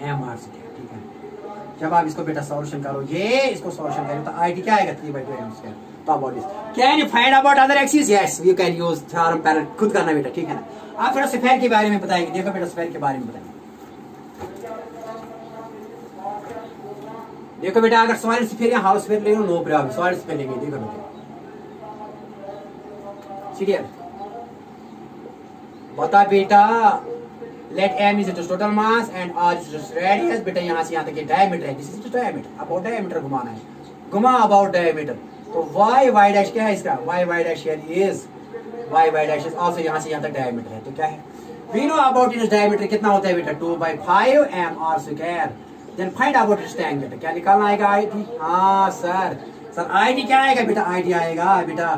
एम आर स्क्वायर। ठीक है, जब आप इसको बेटा सॉल्यूशन करो, ये इसको सॉल्यूशन करें तो आई टी क्या आएगा 3/2 एम स्क्वायर। तो about this can you find about other axis, yes you can use theorem parallel, खुद करना बेटा। ठीक है ना, आप थोड़ा स्फीयर के बारे में बताएंगे, देखो बेटा स्फीयर के बारे में बताएंगे। देखो बेटा अगर सॉलिड स्फीयर या हाउस स्फीयर ले लो नो प्रॉब्लम, सॉलिड स्फीयर लेंगे। देखो बेटा सीरियल बता बेटा, let M is it total mass and R is radius, बेटा यहाँ से यहाँ तक ये डायमीटर है, this is diameter, about diameter घुमाना है, घुमा अबाउट डायमीटर, तो वाई वाई डैश क्या है इसका, Y Y dash is Y Y dash is also यहाँ से यहाँ तक डायमीटर है, तो क्या है we know about it diameter कितना होता है बेटा 2/5 M R square. Then find about its tangent, क्या निकालना आएगा आई टी, हाँ सर आई डी क्या आएगा बेटा, आई डी आएगा बेटा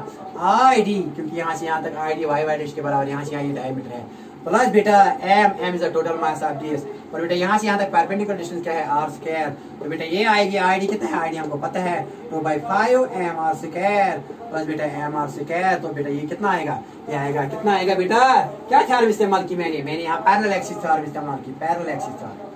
आई डी, क्योंकि यहाँ से यहाँ तक I D Y Y dash के बराबर, यहाँ से यहाँ ये डायमीटर है, प्लस बेटा M is the total mass of this, और बेटा यहाँ से यहाँ तक परपेंडिकुलर डिस्टेंस क्या है आर स्क्वायर, तो बेटा ये आएगी आई डी कितना है, आई डी हमको पता है 2/5 एम आर स्क्वायर प्लस बेटा एम आर स्क्वायर, तो बेटा ये कितना आएगा, ये आएगा कितना आएगा बेटा, क्या थ्योरम इस्तेमाल की मैंने यहाँ पैरेलल एक्सिस थ्योरम इस्तेमाल की, parallel axis theorem.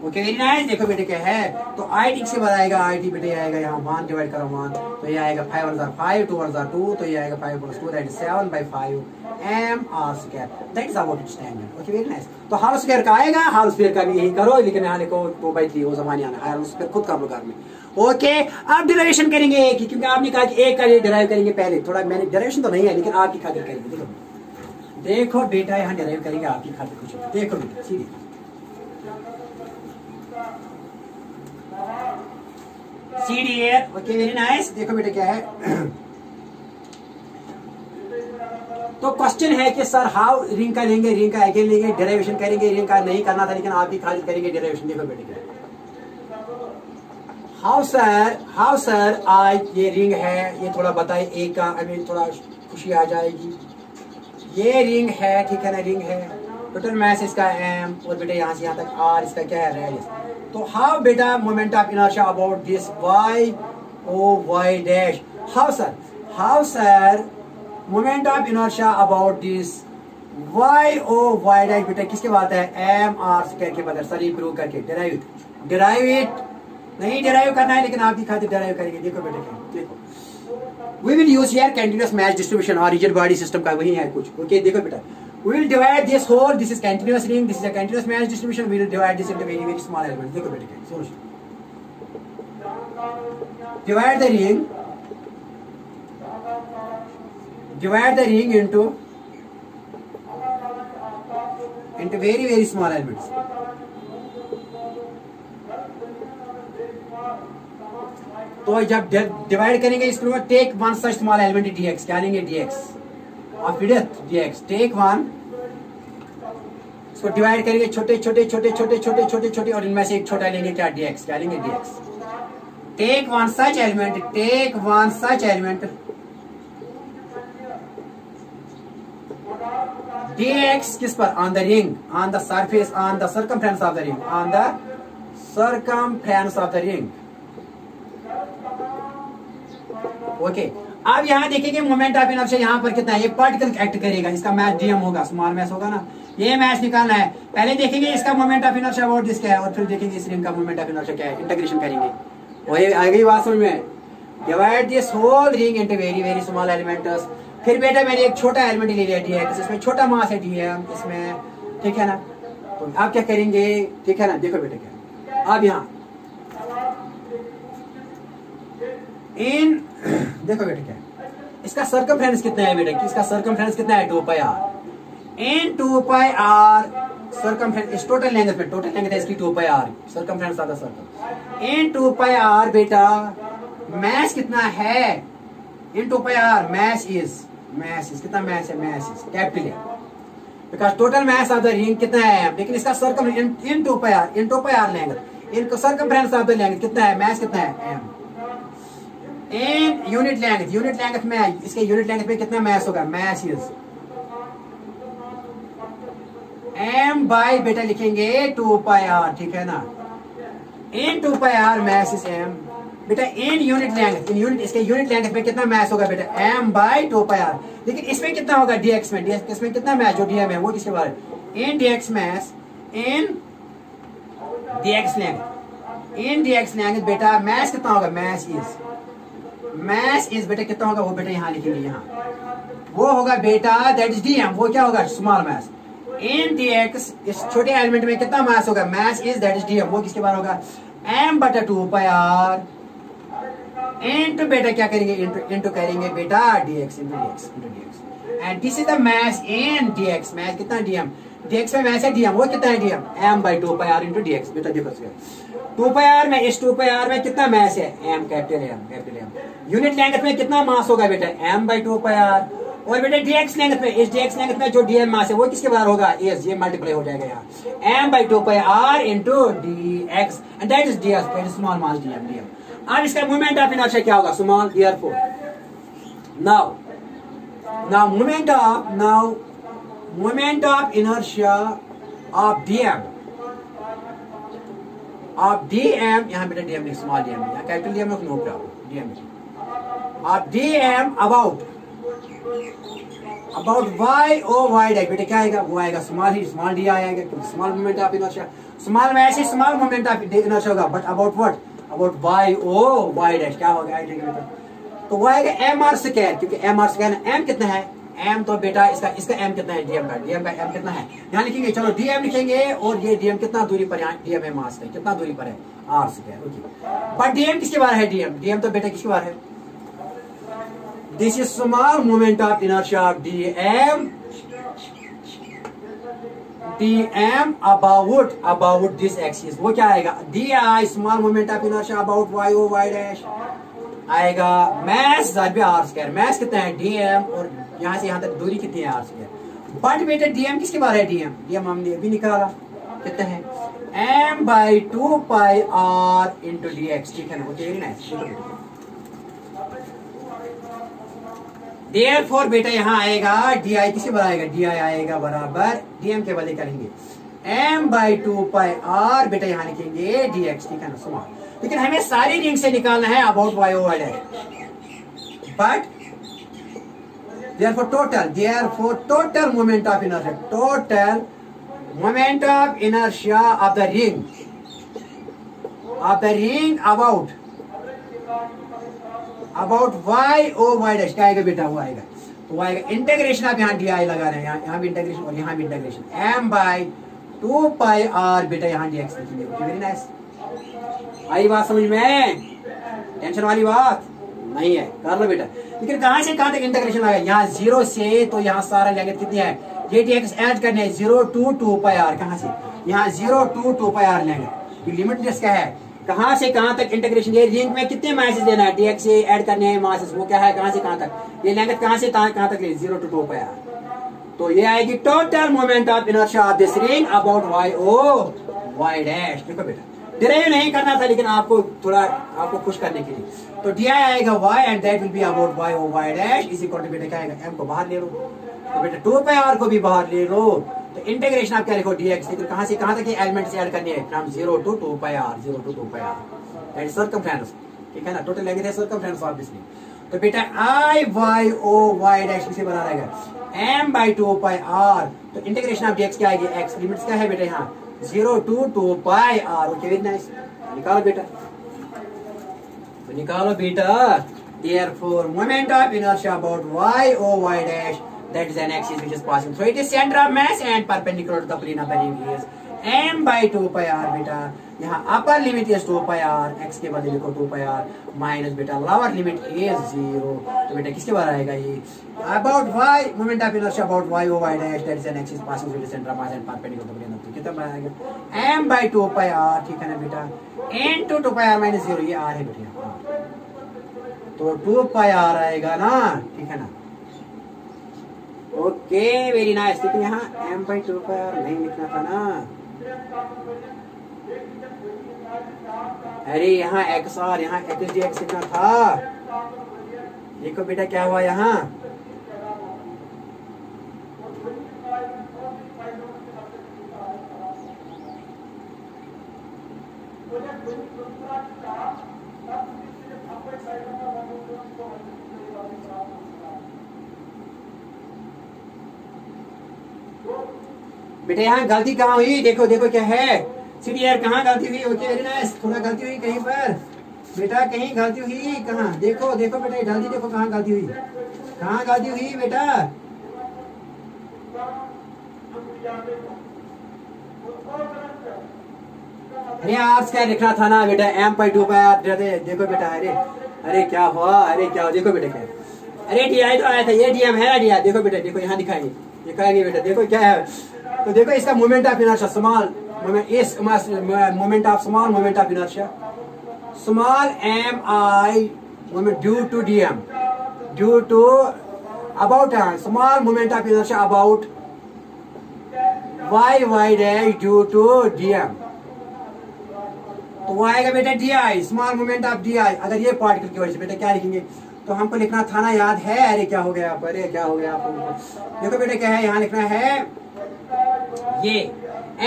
Okay very nice, देखो बेटे क्या है, तो आई टी से बताएगा, आई टी बेटे आएगा यहाँ 1 डिवाइड करो 1, तो ये आएगा 5 1 5 2 1 2, तो ये आएगा 5 + 2 that is 7/5 M R square, that is about its tangent. Okay very nice, तो हाफ स्क्वायर का आएगा, हाफ स्क्वायर का भी यही करो, लेकिन यहाँ लिखो 2/3 वो जमाने आना, हाफ स्क्वायर खुद कर लो घर में। ओके अब डेरिवेशन करेंगे एक ही, क्योंकि आपने कहा कि एक का ये डेराइव करेंगे पहले, थोड़ा मैंने डेरिवेशन तो नहीं है लेकिन आपकी खातिर करेंगे। देखो बेटा यहाँ डेराइव करेंगे आपकी खातिर कुछ, देखो बेटा सीधी CDF। ओके वेरी नाइस, देखो बेटा क्या है, तो क्वेश्चन है कि सर हाउ रिंग का लेंगे, रिंग का अगेन लेंगे, डेरिवेशन करेंगे, रिंग का नहीं करना था लेकिन आप भी खाली करेंगे डेरिवेशन। देखो बेटे क्या हाउ सर आज ये रिंग है, ये थोड़ा बताए एक का, आई मीन थोड़ा खुशी आ जाएगी। ये रिंग है, ठीक है ना, रिंग है, टोटल मास इसका एम, और बेटा यहाँ से यहाँ तक आर, इसका क्या है रेडियस, तो हाउ बेटा moment of inertia about this Y O Y dash, how sir moment of inertia about this Y O Y dash, बेटा किसके बात है, एम आर स्क्वायर के बदल, सर प्रूव करके डिराइव इट नहीं डिराइव करना है लेकिन आपकी खातिर डिराइव करेंगे। देखो बेटा देखो, we will use here continuous mass distribution और रिजिड बॉडी सिस्टम का वही है कुछ। ओके देखो बेटा, we will divide this whole, this is continuous ring, this is a continuous mass distribution, we will divide this into very small elements। देखो बेटे solution, divide the ring divide the ring into very small elements. तो जब divide करेंगे इसको, take one such small element dx, क्या लेंगे dx of dx, take one, इसको divide करेंगे छोटे छोटे छोटे छोटे छोटे छोटे छोटे, और इनमें से एक छोटा लेंगे, क्या dx, क्या लेंगे dx, take one such element, take one such element dx किस पर, on the ring, on the surface, on the circumference of the ring, on the circumference of the ring. Okay, अब यहां देखेंगे मोमेंट ऑफ इनर्शिया यहाँ पर कितना है, ये पार्टिकल एक्ट करेगा, इसका मैथ डीएम होगा, स्मॉल मैथ होगा ना, ये मैथ निकालना है। पहले देखेंगे इसका moment of inertia about this क्या है, और फिर देखेंगे इस रिंग का मोमेंट ऑफ इनर्शिया क्या है, इंटीग्रेशन करेंगे, वही आ गई बात समझ में। Divide this whole ring into very small elements. फिर बेटा मैंने एक छोटा एलिमेंट ले लिया dx, इसमें छोटा मास है dm इसमें, ठीक है ना। तो आप क्या करेंगे, ठीक है ना, देखो बेटा क्या, अब यहाँ इन देखो बेटा क्या, इसका सर्कमफ्रेंस कितना है बेटा, इसका सर्कमफ्रेंस कितना है 2πr, इन 2πr सर्कमफ्रेंस, इस टोटल लेंथ में, टोटल लेंथ है इसकी 2πr, सर्कमफ्रेंस आता सर्कल, इन 2πr बेटा मैस कितना है, इन 2πr मैस इज कितना मैस है, मैस इज कैपिटल है, because total mass of the ring कितना है, लेकिन इसका सर्कम इन 2πr लेंथ, इनका सर्कमफ्रेंस ऑफ द लेंथ कितना है, मैस कितना है m, इन यूनिट लेंथ में, इसके यूनिट लेंथ में कितना मैस होगा, मैस इज m बाय बेटा लिखेंगे 2πr, ठीक है ना, इन 2πr मैस इज m बेटा, in unit length, in unit, इसके यूनिट लेंथ में कितना मैस होगा बेटा, m बाय 2πr, लेकिन इसमें कितना होगा dx में, इसमें कितना मैस जो dm है वो किसके बारे, इन dx mess, in dx length बेटा मैस कितना होगा, मैस इज बेटा कितना होगा, वो बेटा यहाँ लिखेंगे, यहाँ वो होगा बेटा दैट इज dm, वो क्या होगा स्मॉल मैस, इन dx इस छोटे एलिमेंट में कितना मैस होगा, mass is that is dm, वो किसके बारे होगा m बटा 2πr, इनटू बेटा क्या करेंगे, इनटू करेंगे बेटा dx and this is the mass in dx, mass कितना dm, dx में मैस है dm, वो कितना है dm, m by 2πr into dx, बेटा देखो 2πr में, इस 2πr में कितना मैस है, m capital m, unit length में कितना मास होगा बेटा, m बाय 2πr, और बेटा dx लेंथ में, इस dx लेंथ में जो dm मास है वो किसके बराबर होगा, ये मल्टीप्लाई हो जाएगा यहाँ, m by 2πr into dx and that is ds, that is small mass dm। अब इसका मोमेंट ऑफ इनर्शिया क्या होगा, small, therefore now moment of inertia of dm यहाँ बेटा dm लिख, स्मॉल dm, यहाँ capital dm no problem, dm of dm about y O y dash, बेटा क्या आएगा, वो आएगा स्मॉल d आएगा, क्योंकि small moment of inertia, small में ऐसे स्मॉल मोमेंट ऑफ इनर्शिया होगा, but about what, about y O y dash क्या होगा, तो वो आएगा mr स्क्वायर, क्योंकि mr स्क्वायर m कितना है, m तो बेटा इसका m कितना है, dm का m कितना है, यहाँ लिखेंगे, चलो dm लिखेंगे, और ये dm कितना दूरी पर, यहाँ dm है मास है, कितना दूरी पर है, r square, okay, but dm किसके बारे है, dm तो बेटा किसके बारे है, this is small moment of inertia of dm about this axis, वो क्या आएगा, di small moment of inertia about y O y dash आएगा, मैस ज़ारबे r स्क्वायर, मैस कितना है dm, और यहाँ से यहाँ तक दूरी कितनी है r स्क्वायर, बट बेटा dm किसके बारे है, dm हमने अभी निकाला, कितना है m by 2πr into dx, ठीक है ना, वेरी नाइस। देयरफॉर बेटा यहाँ आएगा di किसके बराबर आएगा, di आएगा बराबर dm के बदले करेंगे m बाई 2πr, बेटा यहाँ लिखेंगे dx, ठीक है ना, स्मॉल, लेकिन हमें सारी रिंग से निकालना है अबाउट y ओवर है, but therefore total moment of inertia of the ring about y o y dash क्या आएगा बेटा, वो आएगा, तो वो आएगा इंटीग्रेशन, आप यहाँ di लगा रहे हैं, यहाँ भी इंटीग्रेशन और यहाँ भी इंटीग्रेशन, m बाई 2πr बेटा यहाँ dx लिखेंगे, वेरी नाइस। आई बात समझ में, टेंशन वाली बात नहीं है, कर लो बेटा। लेकिन कहां से कहां तक इंटीग्रेशन आएगा, यहाँ 0 से तो यहाँ सारा लेंगे कितनी है, ये dx ऐड करने है 0 to 2 pi r, कहां से, यहाँ 0 to 2 pi r लेंगे। लिमिट जिसका है कहां से कहां तक इंटीग्रेशन, ये रिंग में कितने मासेस देना है, dx से ऐड करने हैं मासेस, वो क्या है कहां से कहां तक, ये लेंगे कहां से कहां तक ले 0 to 2 pi r। तो ये आएगी total moment of inertia of this ring about y o y dash. देखो बेटा डिराइव नहीं करना था लेकिन आपको थोड़ा आपको खुश करने के लिए, तो डी आएगा y and that will be about y o y dash is equal to बेटा क्या आएगा, m को बाहर ले लो, तो बेटा 2 pi r को भी बाहर ले लो, तो इंटीग्रेशन आप क्या लिखो dx, लेकिन कहां से कहां तक ये एलिमेंट्स ऐड करनी है, from 0 to 2 pi r, 0 to 2 pi r that is circumference, ठीक है ना, टोटल लेंगे सर्कमफ्रेंस ऑब्वियसली। तो बेटा i y o y dash किसे बना रहेगा m by 2 pi r, तो इंटीग्रेशन ऑफ dx क्या आएगी, x लिमिट्स क्या है बेटा यहाँ 0 to 2 pi r, okay very nice, निकालो बेटा, तो निकालो बेटा, therefore moment of inertia about y o y dash, that is an axis which is passing through it is center of mass and perpendicular to the plane of the ring is m by 2 pi r बेटा, यहाँ upper limit is 2 pi r, x के बदले लिखो 2 pi r minus बेटा lower limit is 0, तो बेटा किसके बारे आएगा ये about y moment of inertia about y o y dash that is an axis passing through the centre of mass and perpendicular to the plane of, कितना बारे आएगा m by 2 pi r, ठीक है ना बेटा, into 2 pi r minus 0, ये r है बेटा, तो 2 pi r आएगा ना, ठीक है ना, ओके वेरी नाइस। लेकिन यहाँ m by 2 pi r नहीं लिखना था ना, अरे यहाँ x और यहाँ x dx लिखना था, देखो बेटा क्या हुआ यहाँ, बेटा यहाँ गलती कहाँ हुई, देखो देखो क्या है, सीधी यार कहाँ गलती हुई, ओके वेरी नाइस, थोड़ा गलती हुई कहीं पर बेटा, कहीं गलती हुई कहाँ, देखो देखो बेटा जल्दी देखो कहाँ गलती हुई, कहाँ गलती हुई बेटा, अरे आज क्या लिखना था ना बेटा m by 2 pi r, देखो बेटा, अरे अरे क्या हुआ, अरे क्या हुआ, देखो बेटा क्या, अरे डी आई तो आया था, ये dm है ना डी, देखो बेटा देखो यहाँ दिखाएंगे दिखाएंगे बेटा, देखो क्या है, तो देखो इसका moment of inertia small moment, इस moment of small moment of inertia small m I moment due to dm, due to about small moment of inertia about y dash due to dm, तो वो आएगा बेटा di small moment of di, अगर ये particle की वजह से बेटा क्या लिखेंगे, तो हमको लिखना था ना, याद है, अरे क्या हो गया आप, अरे क्या हो गया आपको, देखो बेटा क्या है, यहाँ लिखना है ये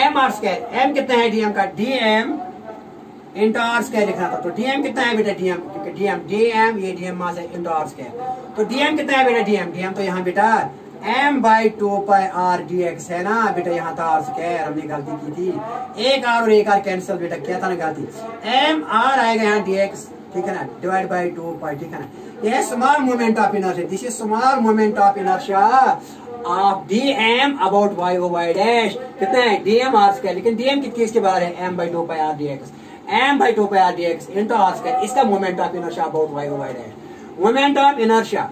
m r स्क्वायर, m कितना है dm का, dm इंटू r स्क्वायर लिखना था, तो dm कितना है बेटा dm ये dm मास है इंटू r स्क्वायर, तो dm कितना है बेटा dm तो यहाँ बेटा m by 2 pi r dx है ना बेटा, यहाँ था r स्क्वायर, हमने गलती की थी, एक r और एक r कैंसिल बेटा, क्या था ना गलती, m r आएगा यहाँ dx, ठीक है ना, डिवाइड बाय 2 pi, ठीक है ना, यह small moment of inertia, this is small moment of inertia of dm about y o y dash, कितना है dm r स्क्वायर, लेकिन dm कितनी इसके बराबर है m by 2 pi r dx, m by 2 pi r dx into r square, इसका moment of inertia about y o y dash, moment of inertia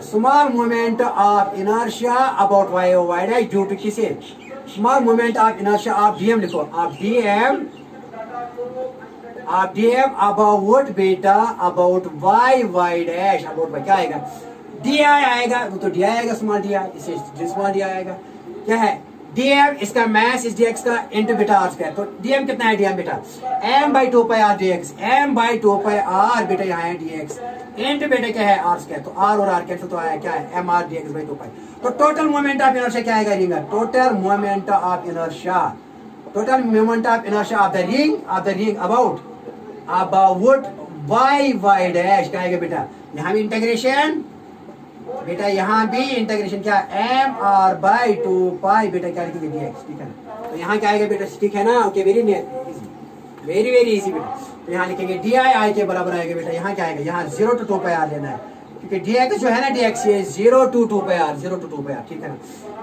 small moment of inertia about y o y dash due to किसे, small moment of inertia of dm लिखो, of dm about बेटा about y dash, about क्या आएगा di आएगा, तो di आएगा small di, इसे small di आएगा, क्या है dm इसका मास इस dx का इनटू बेटा r स्क्वायर, तो dm कितना है dm बेटा m by 2 pi r dx, m by 2 pi r बेटा यहाँ है dx इनटू बेटा क्या है r स्क्वायर, तो r और r कैंसिल, तो आया क्या है m r dx by 2 pi, तो टोटल मोमेंट ऑफ इनर्शिया क्या आएगा ring, total moment of inertia, total moment of inertia of the ring about y dash क्या आएगा बेटा, यहाँ भी इंटीग्रेशन बेटा, यहाँ भी इंटीग्रेशन क्या m r by 2 pi बेटा क्या लिखेंगे dx, ठीक है ना, तो यहाँ क्या आएगा बेटा, ठीक है ना, ओके वेरी वेरी इजी बेटा, तो यहाँ लिखेंगे di i के बराबर आएगा बेटा, यहाँ क्या आएगा, यहाँ 0 to 2 pi r लेना है, क्योंकि dx जो है ना dx ये 0 to 2 pi r, 0 to 2 pi r, ठीक है ना,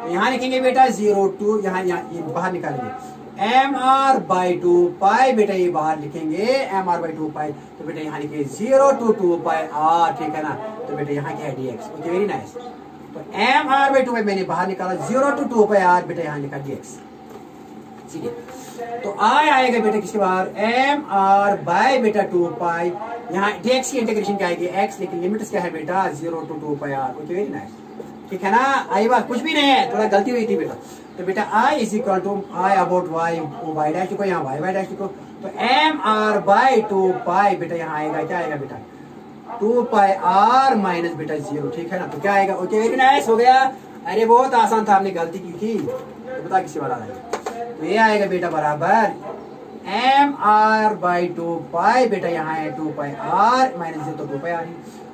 तो यहाँ लिखेंगे बेटा 0 to, यहाँ ये बाहर निकालेंगे एम आर बाई 2 पाई बेटा ये बाहर लिखेंगे एम आर बाई 2 पाई, तो बेटा यहाँ लिखे 0 to 2 पाई आर, ठीक है ना। तो बेटा यहाँ क्या है dx, ओके वेरी नाइस। तो एम आर बाई 2 पाई मैंने बाहर निकाला 0 to 2 पाई आर, बेटा यहाँ लिखा dx, ठीक है। तो आई आएगा बेटा किसके बाहर एम आर बाई बेटा 2 पाई, यहाँ dx की इंटीग्रेशन क्या आएगी x, लेकिन लिमिट क्या है बेटा 0 to 2 pi R, okay very nice, ठीक है ना। आई बात कुछ भी नहीं है, थोड़ा गलती हुई थी बेटा। तो बेटा I is equal to I about Y, Y dash लिखो, यहाँ वाई डैश लिखो। तो एम आर बाई 2 पाई बेटा यहाँ आएगा क्या आएगा बेटा 2 पाई आर माइनस बेटा 0, ठीक है ना। तो क्या आएगा, ओके वेरी नाइस, हो गया। अरे बहुत आसान था, हमने गलती की थी, तो बता किसी बार आएगा। तो ये आएगा बेटा बराबर एम आर बाई 2 पाई, बेटा यहाँ है 2 पाई आर माइनस 0, तो 2 पाई आर,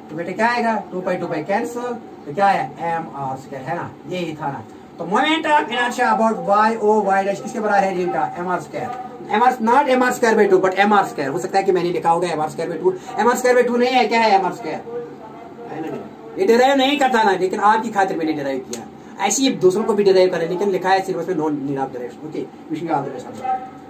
तो बेटा क्या आएगा 2 पाई कैंसिल, तो क्या है एम आर स्क्वायर, है ना, यही था ना। तो moment of inertia about Y O Y dash किसके बराबर है जिनका M R square, M R not M R square by 2 but M R square, हो सकता है कि मैंने लिखा होगा M R square by 2, M R square by 2 नहीं है, क्या है एम आर स्क्वायर, ये डिराइव नहीं करता ना, लेकिन आपकी खातिर मैंने डिराइव किया, ऐसे ही दूसरों को भी डिराइव करें, लेकिन लिखा है सिर्फ उसमें non need of direction, okay wishing you all the best.